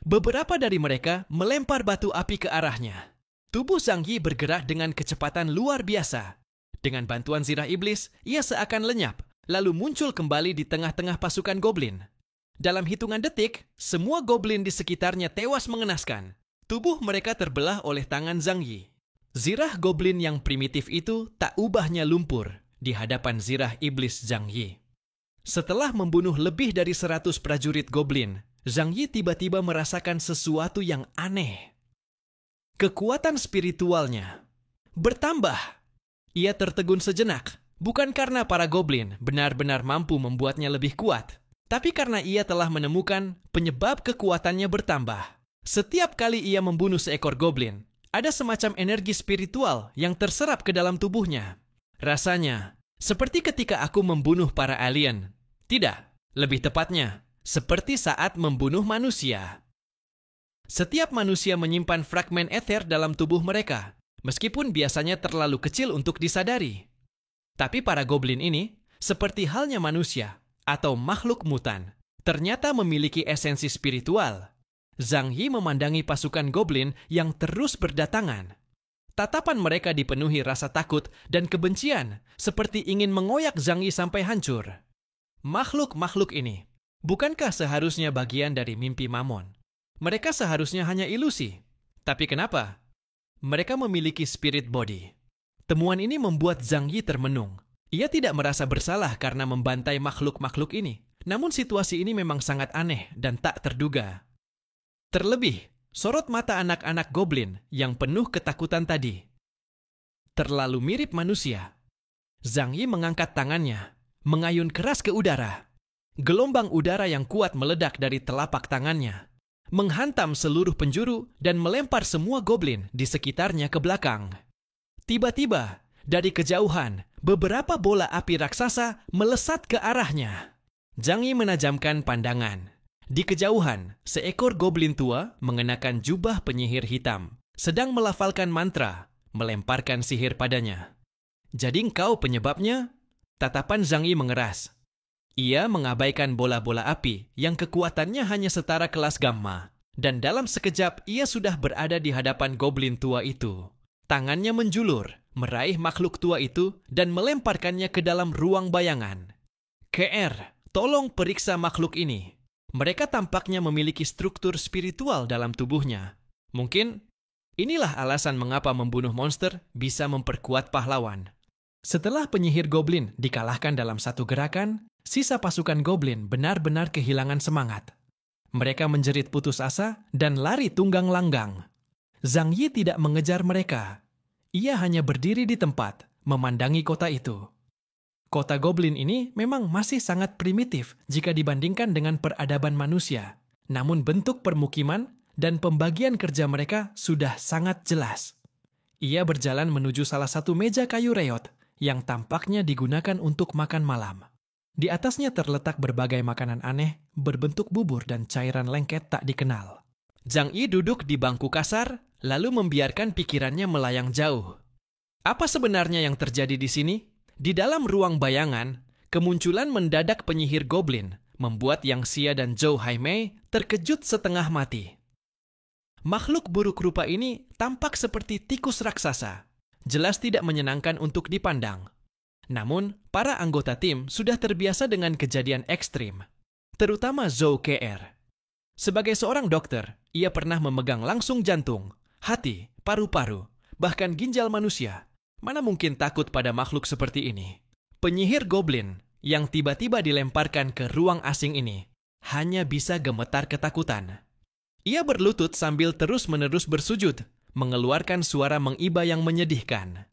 Beberapa dari mereka melempar batu api ke arahnya. Tubuh Zhang Yi bergerak dengan kecepatan luar biasa. Dengan bantuan zirah iblis, ia seakan lenyap, lalu muncul kembali di tengah-tengah pasukan goblin. Dalam hitungan detik, semua goblin di sekitarnya tewas mengenaskan. Tubuh mereka terbelah oleh tangan Zhang Yi. Zirah goblin yang primitif itu tak ubahnya lumpur di hadapan zirah iblis Zhang Yi. Setelah membunuh lebih dari 100 prajurit goblin, Zhang Yi tiba-tiba merasakan sesuatu yang aneh. Kekuatan spiritualnya bertambah. Ia tertegun sejenak, bukan karena para goblin benar-benar mampu membuatnya lebih kuat, tapi karena ia telah menemukan penyebab kekuatannya bertambah. Setiap kali ia membunuh seekor goblin, ada semacam energi spiritual yang terserap ke dalam tubuhnya. Rasanya seperti ketika aku membunuh para alien. Tidak, lebih tepatnya, seperti saat membunuh manusia. Setiap manusia menyimpan fragmen ether dalam tubuh mereka, meskipun biasanya terlalu kecil untuk disadari. Tapi para goblin ini, seperti halnya manusia atau makhluk mutan, ternyata memiliki esensi spiritual. Zhang Yi memandangi pasukan goblin yang terus berdatangan. Tatapan mereka dipenuhi rasa takut dan kebencian, seperti ingin mengoyak Zhang Yi sampai hancur. Makhluk-makhluk ini, bukankah seharusnya bagian dari mimpi Mammon? Mereka seharusnya hanya ilusi. Tapi kenapa? Mereka memiliki spirit body. Temuan ini membuat Zhang Yi termenung. Ia tidak merasa bersalah karena membantai makhluk-makhluk ini. Namun situasi ini memang sangat aneh dan tak terduga. Terlebih, sorot mata anak-anak goblin yang penuh ketakutan tadi. Terlalu mirip manusia. Zhang Yi mengangkat tangannya, mengayun keras ke udara. Gelombang udara yang kuat meledak dari telapak tangannya, menghantam seluruh penjuru dan melempar semua goblin di sekitarnya ke belakang. Tiba-tiba, dari kejauhan, beberapa bola api raksasa melesat ke arahnya. Zhang Yi menajamkan pandangan. Di kejauhan, seekor goblin tua mengenakan jubah penyihir hitam, sedang melafalkan mantra, melemparkan sihir padanya. Jadi engkau penyebabnya? Tatapan Zhang Yi mengeras. Ia mengabaikan bola-bola api yang kekuatannya hanya setara kelas gamma. Dan dalam sekejap ia sudah berada di hadapan goblin tua itu. Tangannya menjulur, meraih makhluk tua itu dan melemparkannya ke dalam ruang bayangan. KR, tolong periksa makhluk ini. Mereka tampaknya memiliki struktur spiritual dalam tubuhnya. Mungkin inilah alasan mengapa membunuh monster bisa memperkuat pahlawan. Setelah penyihir goblin dikalahkan dalam satu gerakan, sisa pasukan goblin benar-benar kehilangan semangat. Mereka menjerit putus asa dan lari tunggang langgang. Zhang Yi tidak mengejar mereka. Ia hanya berdiri di tempat, memandangi kota itu. Kota goblin ini memang masih sangat primitif jika dibandingkan dengan peradaban manusia. Namun bentuk permukiman dan pembagian kerja mereka sudah sangat jelas. Ia berjalan menuju salah satu meja kayu reot yang tampaknya digunakan untuk makan malam. Di atasnya terletak berbagai makanan aneh berbentuk bubur dan cairan lengket tak dikenal. Zhang Yi duduk di bangku kasar, lalu membiarkan pikirannya melayang jauh. Apa sebenarnya yang terjadi di sini? Di dalam ruang bayangan, kemunculan mendadak penyihir goblin membuat Yang Xia dan Zhou Haimei terkejut setengah mati. Makhluk buruk rupa ini tampak seperti tikus raksasa. Jelas tidak menyenangkan untuk dipandang. Namun, para anggota tim sudah terbiasa dengan kejadian ekstrim, terutama Zhou KR. Sebagai seorang dokter, ia pernah memegang langsung jantung, hati, paru-paru, bahkan ginjal manusia. Mana mungkin takut pada makhluk seperti ini? Penyihir goblin yang tiba-tiba dilemparkan ke ruang asing ini hanya bisa gemetar ketakutan. Ia berlutut sambil terus-menerus bersujud, mengeluarkan suara mengiba yang menyedihkan.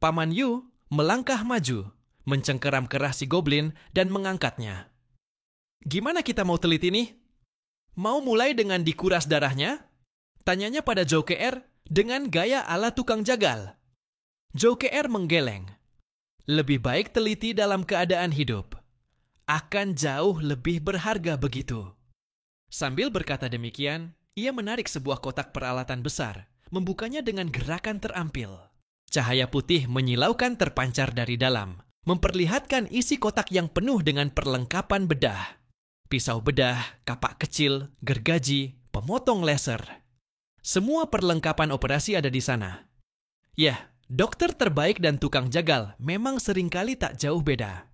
Paman Yu melangkah maju, mencengkeram kerah si goblin dan mengangkatnya. Gimana kita mau teliti nih? Mau mulai dengan dikuras darahnya? Tanyanya pada Zhou KR dengan gaya ala tukang jagal. Zhou KR menggeleng. Lebih baik teliti dalam keadaan hidup. Akan jauh lebih berharga begitu. Sambil berkata demikian, ia menarik sebuah kotak peralatan besar, membukanya dengan gerakan terampil. Cahaya putih menyilaukan terpancar dari dalam, memperlihatkan isi kotak yang penuh dengan perlengkapan bedah. Pisau bedah, kapak kecil, gergaji, pemotong laser. Semua perlengkapan operasi ada di sana. Ya, dokter terbaik dan tukang jagal memang seringkali tak jauh beda.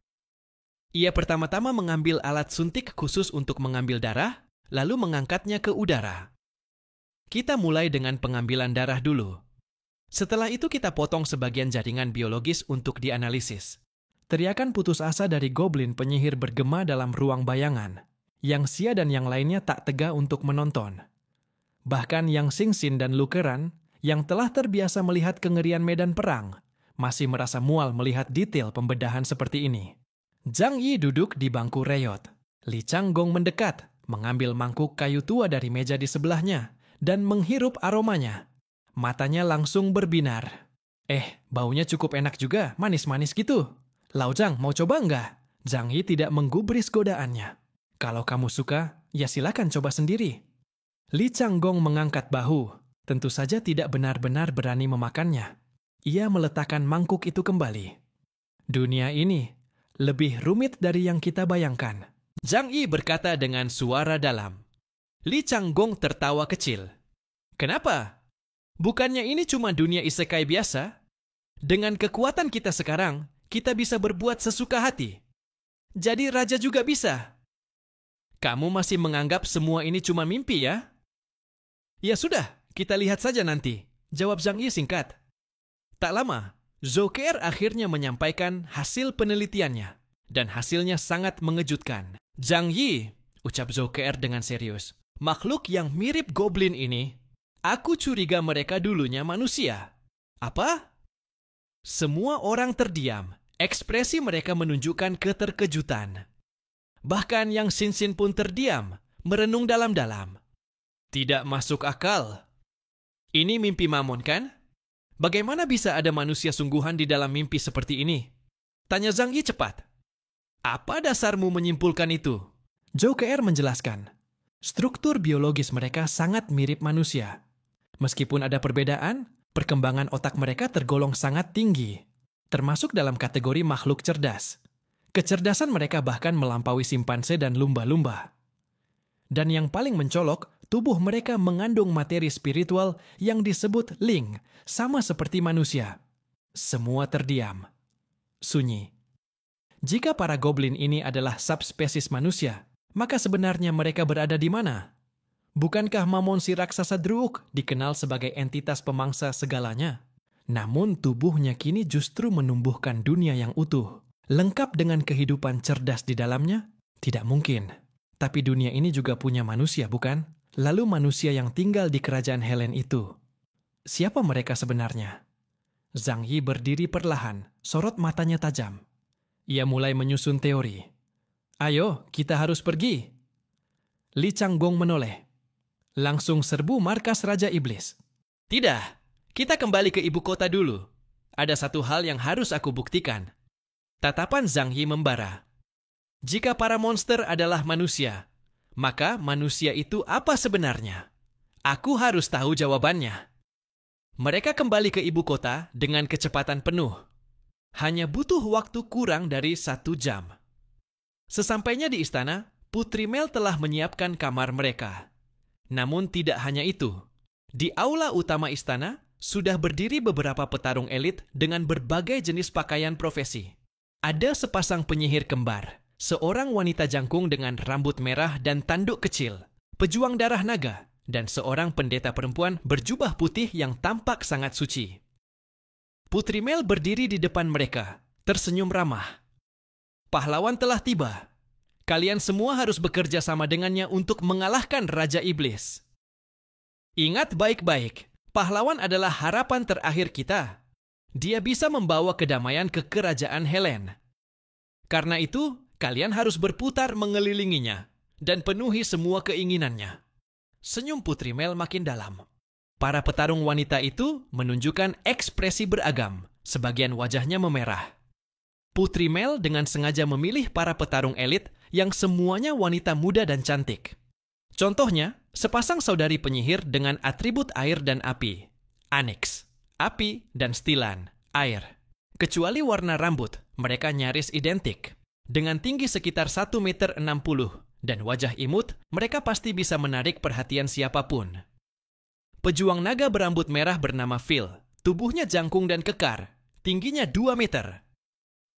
Ia pertama-tama mengambil alat suntik khusus untuk mengambil darah, lalu mengangkatnya ke udara. Kita mulai dengan pengambilan darah dulu. Setelah itu kita potong sebagian jaringan biologis untuk dianalisis. Teriakan putus asa dari goblin penyihir bergema dalam ruang bayangan. Yang Xia dan yang lainnya tak tega untuk menonton. Bahkan Yang Xingxin dan Lukeran, yang telah terbiasa melihat kengerian medan perang, masih merasa mual melihat detail pembedahan seperti ini. Zhang Yi duduk di bangku reot. Li Changgong mendekat, mengambil mangkuk kayu tua dari meja di sebelahnya, dan menghirup aromanya. Matanya langsung berbinar. Baunya cukup enak juga, manis-manis gitu. Lao Zhang, mau coba nggak? Zhang Yi tidak menggubris godaannya. Kalau kamu suka, ya silakan coba sendiri. Li Changgong mengangkat bahu, tentu saja tidak benar-benar berani memakannya. Ia meletakkan mangkuk itu kembali. Dunia ini lebih rumit dari yang kita bayangkan. Zhang Yi berkata dengan suara dalam. Li Changgong tertawa kecil. Kenapa? Bukannya ini cuma dunia isekai biasa? Dengan kekuatan kita sekarang, kita bisa berbuat sesuka hati. Jadi raja juga bisa. Kamu masih menganggap semua ini cuma mimpi ya? Ya sudah, kita lihat saja nanti, jawab Zhang Yi singkat. Tak lama, Zhou KR akhirnya menyampaikan hasil penelitiannya, dan hasilnya sangat mengejutkan. Zhang Yi, ucap Zhou KR dengan serius, makhluk yang mirip goblin ini, aku curiga mereka dulunya manusia. Apa? Semua orang terdiam, ekspresi mereka menunjukkan keterkejutan. Bahkan Yang Xingxin pun terdiam, merenung dalam-dalam. Tidak masuk akal. Ini mimpi Mamon kan? Bagaimana bisa ada manusia sungguhan di dalam mimpi seperti ini? Tanya Zhang Yi cepat. Apa dasarmu menyimpulkan itu? Zhou KR menjelaskan. Struktur biologis mereka sangat mirip manusia. Meskipun ada perbedaan, perkembangan otak mereka tergolong sangat tinggi, termasuk dalam kategori makhluk cerdas. Kecerdasan mereka bahkan melampaui simpanse dan lumba-lumba. Dan yang paling mencolok, tubuh mereka mengandung materi spiritual yang disebut ling, sama seperti manusia. Semua terdiam. Sunyi. Jika para goblin ini adalah subspesies manusia, Maka sebenarnya mereka berada di mana? Bukankah Mamon si raksasa Druuk dikenal sebagai entitas pemangsa segalanya? Namun tubuhnya kini justru menumbuhkan dunia yang utuh, lengkap dengan kehidupan cerdas di dalamnya? Tidak mungkin. Tapi dunia ini juga punya manusia, bukan? Lalu manusia yang tinggal di kerajaan Helen itu, siapa mereka sebenarnya? Zhang Yi berdiri perlahan, sorot matanya tajam. Ia mulai menyusun teori. Ayo, kita harus pergi. Li Changgong menoleh. Langsung serbu markas Raja Iblis. Tidak, kita kembali ke ibu kota dulu. Ada satu hal yang harus aku buktikan. Tatapan Zhang Yi membara. Jika para monster adalah manusia, maka manusia itu apa sebenarnya? Aku harus tahu jawabannya. Mereka kembali ke ibu kota dengan kecepatan penuh. Hanya butuh waktu kurang dari 1 jam. Sesampainya di istana, Putri Mel telah menyiapkan kamar mereka. Namun tidak hanya itu. Di aula utama istana, sudah berdiri beberapa petarung elit dengan berbagai jenis pakaian profesi. Ada sepasang penyihir kembar, seorang wanita jangkung dengan rambut merah dan tanduk kecil, pejuang darah naga, dan seorang pendeta perempuan berjubah putih yang tampak sangat suci. Putri Mel berdiri di depan mereka, tersenyum ramah. Pahlawan telah tiba. Kalian semua harus bekerja sama dengannya untuk mengalahkan Raja Iblis. Ingat baik-baik, pahlawan adalah harapan terakhir kita. Dia bisa membawa kedamaian ke kerajaan Helen. Karena itu, kalian harus berputar mengelilinginya dan penuhi semua keinginannya. Senyum Putri Mel makin dalam. Para petarung wanita itu menunjukkan ekspresi beragam, sebagian wajahnya memerah. Putri Mel dengan sengaja memilih para petarung elit yang semuanya wanita muda dan cantik. Contohnya, sepasang saudari penyihir dengan atribut air dan api. Onyx, api, dan Stilan, air. Kecuali warna rambut, mereka nyaris identik. Dengan tinggi sekitar 1,60 meter dan wajah imut, mereka pasti bisa menarik perhatian siapapun. Pejuang naga berambut merah bernama Phil. Tubuhnya jangkung dan kekar, tingginya 2 meter.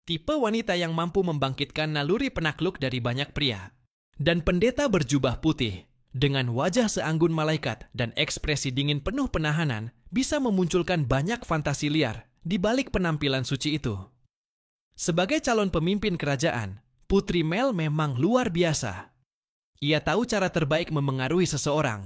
Tipe wanita yang mampu membangkitkan naluri penakluk dari banyak pria. Dan pendeta berjubah putih, dengan wajah seanggun malaikat dan ekspresi dingin penuh penahanan, bisa memunculkan banyak fantasi liar di balik penampilan suci itu. Sebagai calon pemimpin kerajaan, Putri Mel memang luar biasa. Ia tahu cara terbaik memengaruhi seseorang.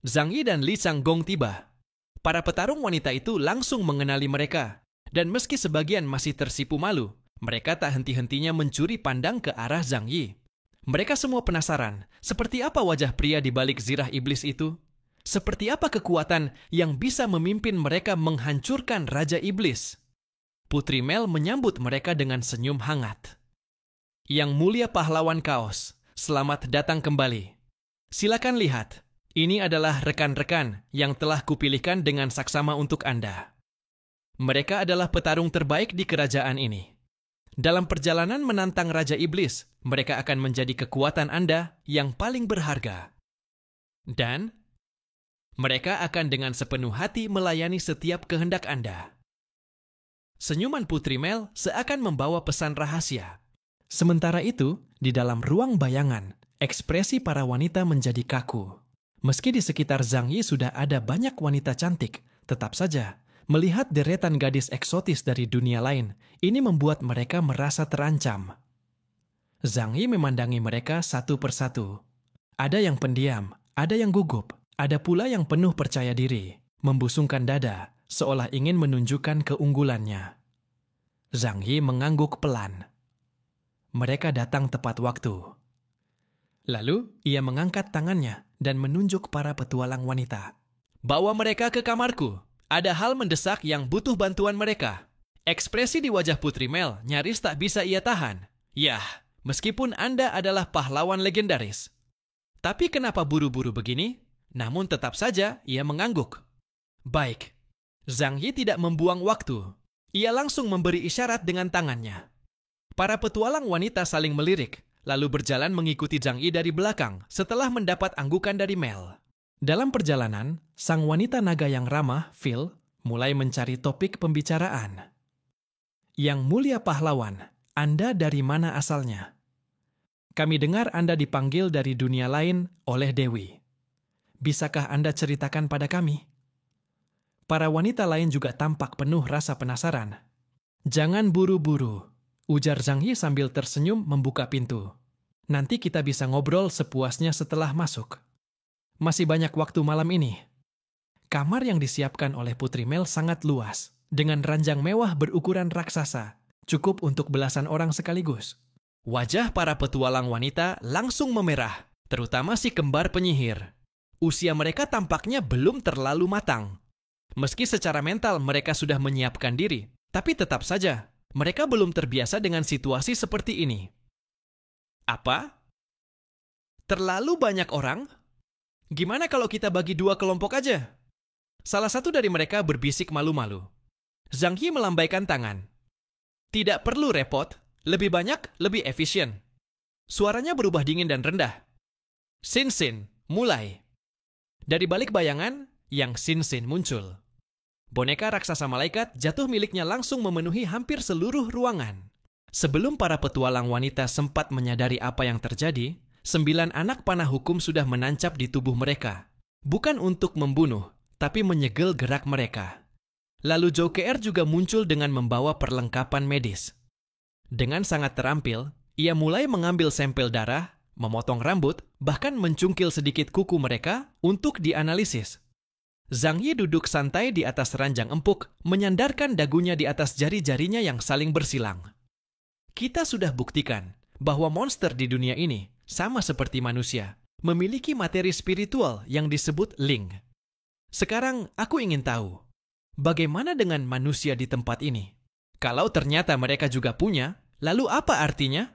Zhang Yi dan Li Changgong tiba. Para petarung wanita itu langsung mengenali mereka, dan meski sebagian masih tersipu malu, mereka tak henti-hentinya mencuri pandang ke arah Zhang Yi. Mereka semua penasaran, seperti apa wajah pria di balik zirah iblis itu? Seperti apa kekuatan yang bisa memimpin mereka menghancurkan Raja Iblis? Putri Mel menyambut mereka dengan senyum hangat. Yang mulia pahlawan kaos, selamat datang kembali. Silakan lihat, ini adalah rekan-rekan yang telah kupilihkan dengan saksama untuk Anda. Mereka adalah petarung terbaik di kerajaan ini. Dalam perjalanan menantang Raja Iblis, mereka akan menjadi kekuatan Anda yang paling berharga. Dan mereka akan dengan sepenuh hati melayani setiap kehendak Anda. Senyuman Putri Mel seakan membawa pesan rahasia. Sementara itu, di dalam ruang bayangan, ekspresi para wanita menjadi kaku. Meski di sekitar Zhang Yi sudah ada banyak wanita cantik, tetap saja melihat deretan gadis eksotis dari dunia lain, ini membuat mereka merasa terancam. Zhang Yi memandangi mereka satu persatu. Ada yang pendiam, ada yang gugup, ada pula yang penuh percaya diri, membusungkan dada, seolah ingin menunjukkan keunggulannya. Zhang Yi mengangguk pelan. Mereka datang tepat waktu. Lalu, ia mengangkat tangannya dan menunjuk para petualang wanita. Bawa mereka ke kamarku. Ada hal mendesak yang butuh bantuan mereka. Ekspresi di wajah Putri Mel nyaris tak bisa ia tahan. Yah, meskipun Anda adalah pahlawan legendaris. Tapi kenapa buru-buru begini? Namun tetap saja ia mengangguk. Baik. Zhang Yi tidak membuang waktu. Ia langsung memberi isyarat dengan tangannya. Para petualang wanita saling melirik, lalu berjalan mengikuti Zhang Yi dari belakang setelah mendapat anggukan dari Mel. Dalam perjalanan, sang wanita naga yang ramah, Phil, mulai mencari topik pembicaraan. Yang mulia pahlawan, Anda dari mana asalnya? Kami dengar Anda dipanggil dari dunia lain oleh Dewi. Bisakah Anda ceritakan pada kami?" Para wanita lain juga tampak penuh rasa penasaran. "Jangan buru-buru," ujar Zhang Yi sambil tersenyum membuka pintu. "Nanti kita bisa ngobrol sepuasnya setelah masuk. Masih banyak waktu malam ini." Kamar yang disiapkan oleh Putri Mel sangat luas, dengan ranjang mewah berukuran raksasa, cukup untuk belasan orang sekaligus. Wajah para petualang wanita langsung memerah, terutama si kembar penyihir. Usia mereka tampaknya belum terlalu matang. Meski secara mental mereka sudah menyiapkan diri, tapi tetap saja, mereka belum terbiasa dengan situasi seperti ini. "Apa? Terlalu banyak orang? Gimana kalau kita bagi 2 kelompok aja?" Salah satu dari mereka berbisik malu-malu. Zhang Yi melambaikan tangan. "Tidak perlu repot, lebih banyak, lebih efisien." Suaranya berubah dingin dan rendah. "Sin, mulai." Dari balik bayangan, Yang Sin muncul. Boneka raksasa malaikat jatuh miliknya langsung memenuhi hampir seluruh ruangan. Sebelum para petualang wanita sempat menyadari apa yang terjadi, 9 anak panah hukum sudah menancap di tubuh mereka. Bukan untuk membunuh, tapi menyegel gerak mereka. Lalu Zhou Ke'er juga muncul dengan membawa perlengkapan medis. Dengan sangat terampil, ia mulai mengambil sampel darah, memotong rambut, bahkan mencungkil sedikit kuku mereka untuk dianalisis. Zhang Yi duduk santai di atas ranjang empuk, menyandarkan dagunya di atas jari-jarinya yang saling bersilang. "Kita sudah buktikan bahwa monster di dunia ini, sama seperti manusia, memiliki materi spiritual yang disebut Ling. Sekarang aku ingin tahu, bagaimana dengan manusia di tempat ini? Kalau ternyata mereka juga punya, lalu apa artinya?"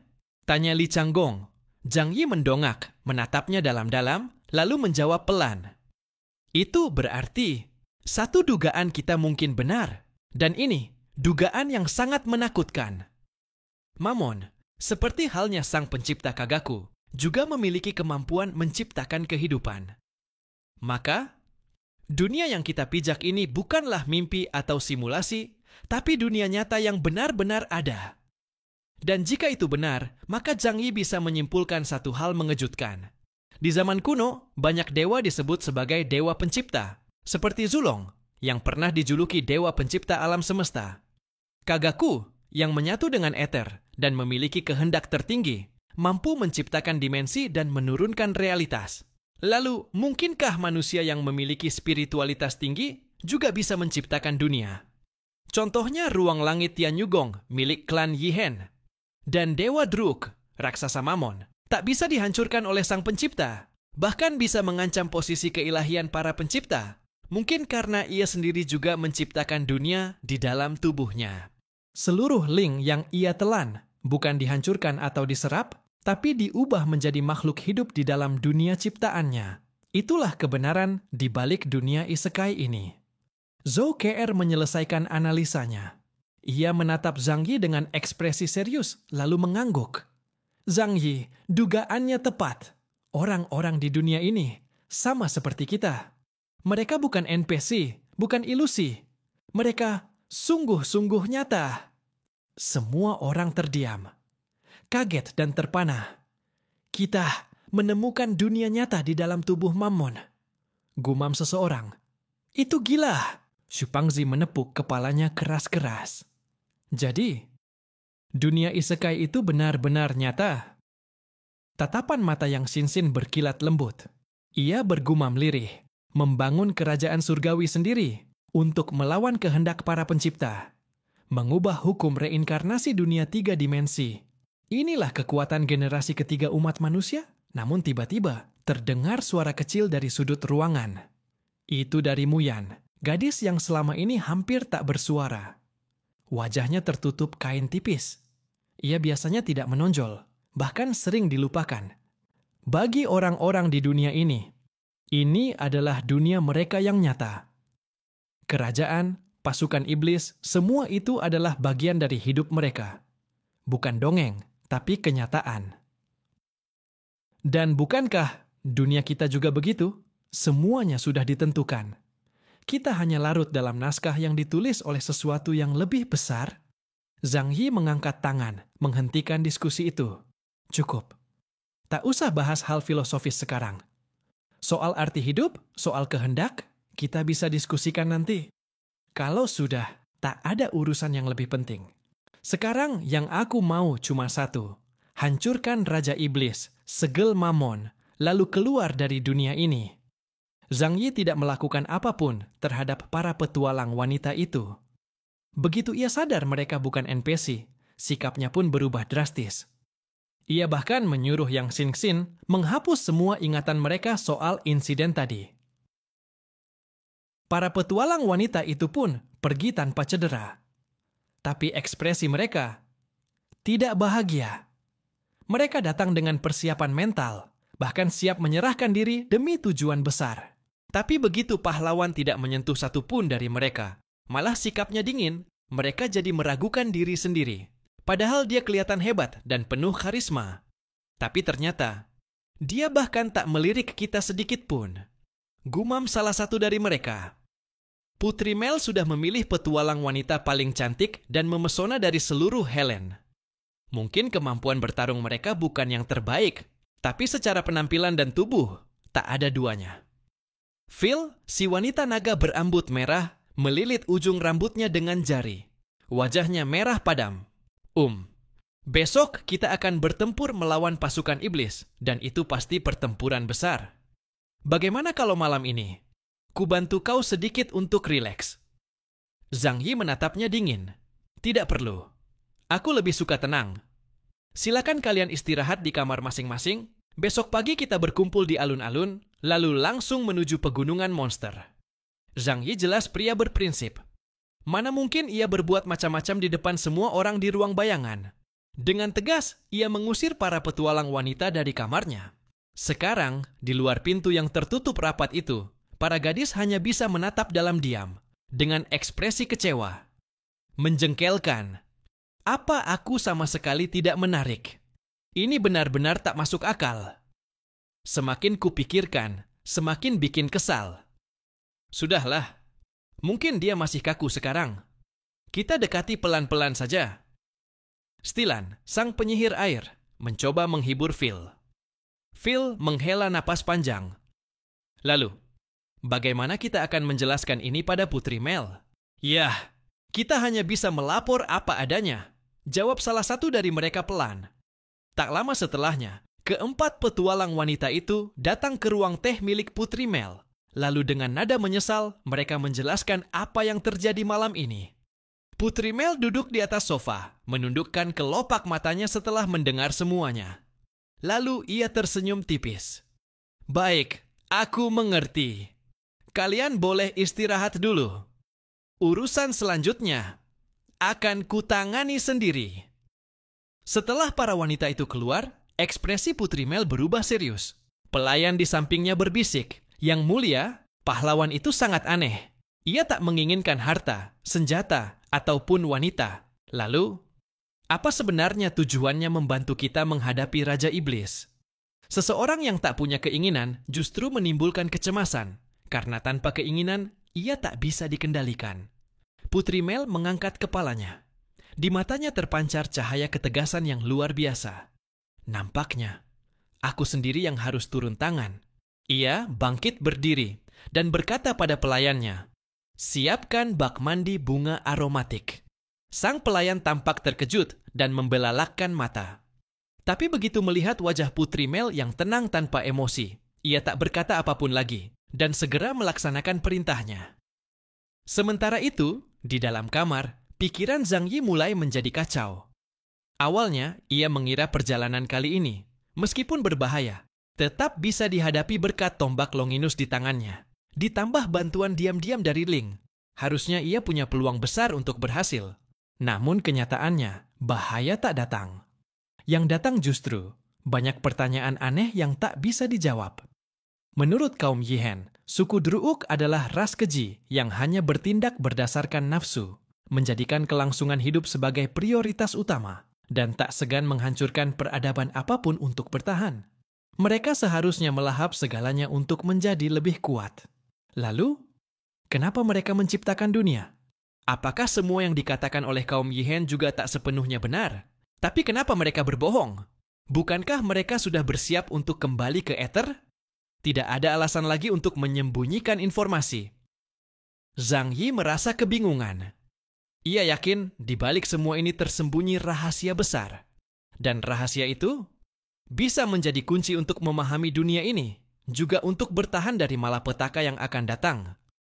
Tanya Li Changgong. Zhang Yi mendongak, menatapnya dalam-dalam, lalu menjawab pelan. "Itu berarti satu dugaan kita mungkin benar, dan ini dugaan yang sangat menakutkan. Mamon, seperti halnya sang pencipta Kagaku, juga memiliki kemampuan menciptakan kehidupan. Maka, dunia yang kita pijak ini bukanlah mimpi atau simulasi, tapi dunia nyata yang benar-benar ada. Dan jika itu benar, maka Zhang Yi bisa menyimpulkan satu hal mengejutkan. Di zaman kuno, banyak dewa disebut sebagai dewa pencipta, seperti Zulong, yang pernah dijuluki dewa pencipta alam semesta. Kagaku, yang menyatu dengan ether dan memiliki kehendak tertinggi, mampu menciptakan dimensi dan menurunkan realitas. Lalu, mungkinkah manusia yang memiliki spiritualitas tinggi juga bisa menciptakan dunia? Contohnya ruang langit Tianyugong milik klan Yihen. Dan Dewa Druk, raksasa Mamon, tak bisa dihancurkan oleh sang pencipta, bahkan bisa mengancam posisi keilahian para pencipta, mungkin karena ia sendiri juga menciptakan dunia di dalam tubuhnya. Seluruh Ling yang ia telan bukan dihancurkan atau diserap, tapi diubah menjadi makhluk hidup di dalam dunia ciptaannya. Itulah kebenaran di balik dunia isekai ini. Zhou Ke'er menyelesaikan analisanya. Ia menatap Zhang Yi dengan ekspresi serius, lalu mengangguk. "Zhang Yi, dugaannya tepat. Orang-orang di dunia ini sama seperti kita. Mereka bukan NPC, bukan ilusi. Mereka sungguh-sungguh nyata." Semua orang terdiam, kaget dan terpana. "Kita menemukan dunia nyata di dalam tubuh Mammon," gumam seseorang. "Itu gila." Xu Pangzi menepuk kepalanya keras-keras. "Jadi, dunia isekai itu benar-benar nyata?" Tatapan mata Yang Sin berkilat lembut. Ia bergumam lirih, membangun kerajaan surgawi sendiri untuk melawan kehendak para pencipta, mengubah hukum reinkarnasi dunia 3 dimensi. Inilah kekuatan generasi ketiga umat manusia. Namun tiba-tiba terdengar suara kecil dari sudut ruangan. Itu dari Muyan, gadis yang selama ini hampir tak bersuara. Wajahnya tertutup kain tipis. Ia biasanya tidak menonjol, bahkan sering dilupakan. Bagi orang-orang di dunia ini adalah dunia mereka yang nyata. Kerajaan, pasukan iblis, semua itu adalah bagian dari hidup mereka. Bukan dongeng, tapi kenyataan. Dan bukankah dunia kita juga begitu? Semuanya sudah ditentukan. Kita hanya larut dalam naskah yang ditulis oleh sesuatu yang lebih besar. Zhang Yi mengangkat tangan, menghentikan diskusi itu. "Cukup. Tak usah bahas hal filosofis sekarang. Soal arti hidup, soal kehendak, kita bisa diskusikan nanti. Kalau sudah, tak ada urusan yang lebih penting. Sekarang yang aku mau cuma satu. Hancurkan Raja Iblis, segel Mamon, lalu keluar dari dunia ini. Zhang Yi tidak melakukan apapun terhadap para petualang wanita itu. Begitu ia sadar mereka bukan NPC, sikapnya pun berubah drastis. Ia bahkan menyuruh Yang Xingxin menghapus semua ingatan mereka soal insiden tadi. Para petualang wanita itu pun pergi tanpa cedera. Tapi ekspresi mereka tidak bahagia. Mereka datang dengan persiapan mental, bahkan siap menyerahkan diri demi tujuan besar. Tapi begitu pahlawan tidak menyentuh satupun dari mereka, malah sikapnya dingin, mereka jadi meragukan diri sendiri. Padahal dia kelihatan hebat dan penuh karisma. Tapi ternyata, dia bahkan tak melirik kita sedikit pun. Gumam salah satu dari mereka. Putri Mel sudah memilih petualang wanita paling cantik dan memesona dari seluruh Helen. Mungkin kemampuan bertarung mereka bukan yang terbaik, tapi secara penampilan dan tubuh, tak ada duanya. Phil, si wanita naga berambut merah, melilit ujung rambutnya dengan jari. Wajahnya merah padam. Besok kita akan bertempur melawan pasukan iblis, dan itu pasti pertempuran besar. Bagaimana kalau malam ini? Ku bantu kau sedikit untuk rileks. Zhang Yi menatapnya dingin. Tidak perlu. Aku lebih suka tenang. Silakan kalian istirahat di kamar masing-masing. Besok pagi kita berkumpul di alun-alun, lalu langsung menuju pegunungan monster. Zhang Yi jelas pria berprinsip. Mana mungkin ia berbuat macam-macam di depan semua orang di ruang bayangan. Dengan tegas, ia mengusir para petualang wanita dari kamarnya. Sekarang, di luar pintu yang tertutup rapat itu, para gadis hanya bisa menatap dalam diam, dengan ekspresi kecewa. Menjengkelkan. Apa aku sama sekali tidak menarik? Ini benar-benar tak masuk akal. Semakin kupikirkan, semakin bikin kesal. Sudahlah. Mungkin dia masih kaku sekarang. Kita dekati pelan-pelan saja. Stilan, sang penyihir air, mencoba menghibur Phil. Phil menghela napas panjang. Lalu, bagaimana kita akan menjelaskan ini pada Putri Mel? Yah, kita hanya bisa melapor apa adanya. Jawab salah satu dari mereka pelan. Tak lama setelahnya, keempat petualang wanita itu datang ke ruang teh milik Putri Mel. Lalu dengan nada menyesal, mereka menjelaskan apa yang terjadi malam ini. Putri Mel duduk di atas sofa, menundukkan kelopak matanya setelah mendengar semuanya. Lalu ia tersenyum tipis. Baik, aku mengerti. Kalian boleh istirahat dulu. Urusan selanjutnya akan kutangani sendiri. Setelah para wanita itu keluar, ekspresi Putri Mel berubah serius. Pelayan di sampingnya berbisik, "Yang mulia, pahlawan itu sangat aneh. Ia tak menginginkan harta, senjata, ataupun wanita. Lalu, apa sebenarnya tujuannya membantu kita menghadapi Raja Iblis?" Seseorang yang tak punya keinginan justru menimbulkan kecemasan, karena tanpa keinginan, ia tak bisa dikendalikan. Putri Mel mengangkat kepalanya. Di matanya terpancar cahaya ketegasan yang luar biasa. Nampaknya, aku sendiri yang harus turun tangan. Ia bangkit berdiri dan berkata pada pelayannya, "Siapkan bak mandi bunga aromatik." Sang pelayan tampak terkejut dan membelalakkan mata. Tapi begitu melihat wajah Putri Mel yang tenang tanpa emosi, ia tak berkata apapun lagi dan segera melaksanakan perintahnya. Sementara itu, di dalam kamar, pikiran Zhang Yi mulai menjadi kacau. Awalnya, ia mengira perjalanan kali ini, meskipun berbahaya, tetap bisa dihadapi berkat tombak Longinus di tangannya. Ditambah bantuan diam-diam dari Ling, harusnya ia punya peluang besar untuk berhasil. Namun kenyataannya, bahaya tak datang. Yang datang justru banyak pertanyaan aneh yang tak bisa dijawab. Menurut kaum Yihen, suku Druuk adalah ras keji yang hanya bertindak berdasarkan nafsu, menjadikan kelangsungan hidup sebagai prioritas utama, dan tak segan menghancurkan peradaban apapun untuk bertahan. Mereka seharusnya melahap segalanya untuk menjadi lebih kuat. Lalu, kenapa mereka menciptakan dunia? Apakah semua yang dikatakan oleh kaum Yihen juga tak sepenuhnya benar? Tapi kenapa mereka berbohong? Bukankah mereka sudah bersiap untuk kembali ke ether? Tidak ada alasan lagi untuk menyembunyikan informasi. Zhang Yi merasa kebingungan. Ia yakin di balik semua ini tersembunyi rahasia besar. Dan rahasia itu bisa menjadi kunci untuk memahami dunia ini, juga untuk bertahan dari malapetaka yang akan datang.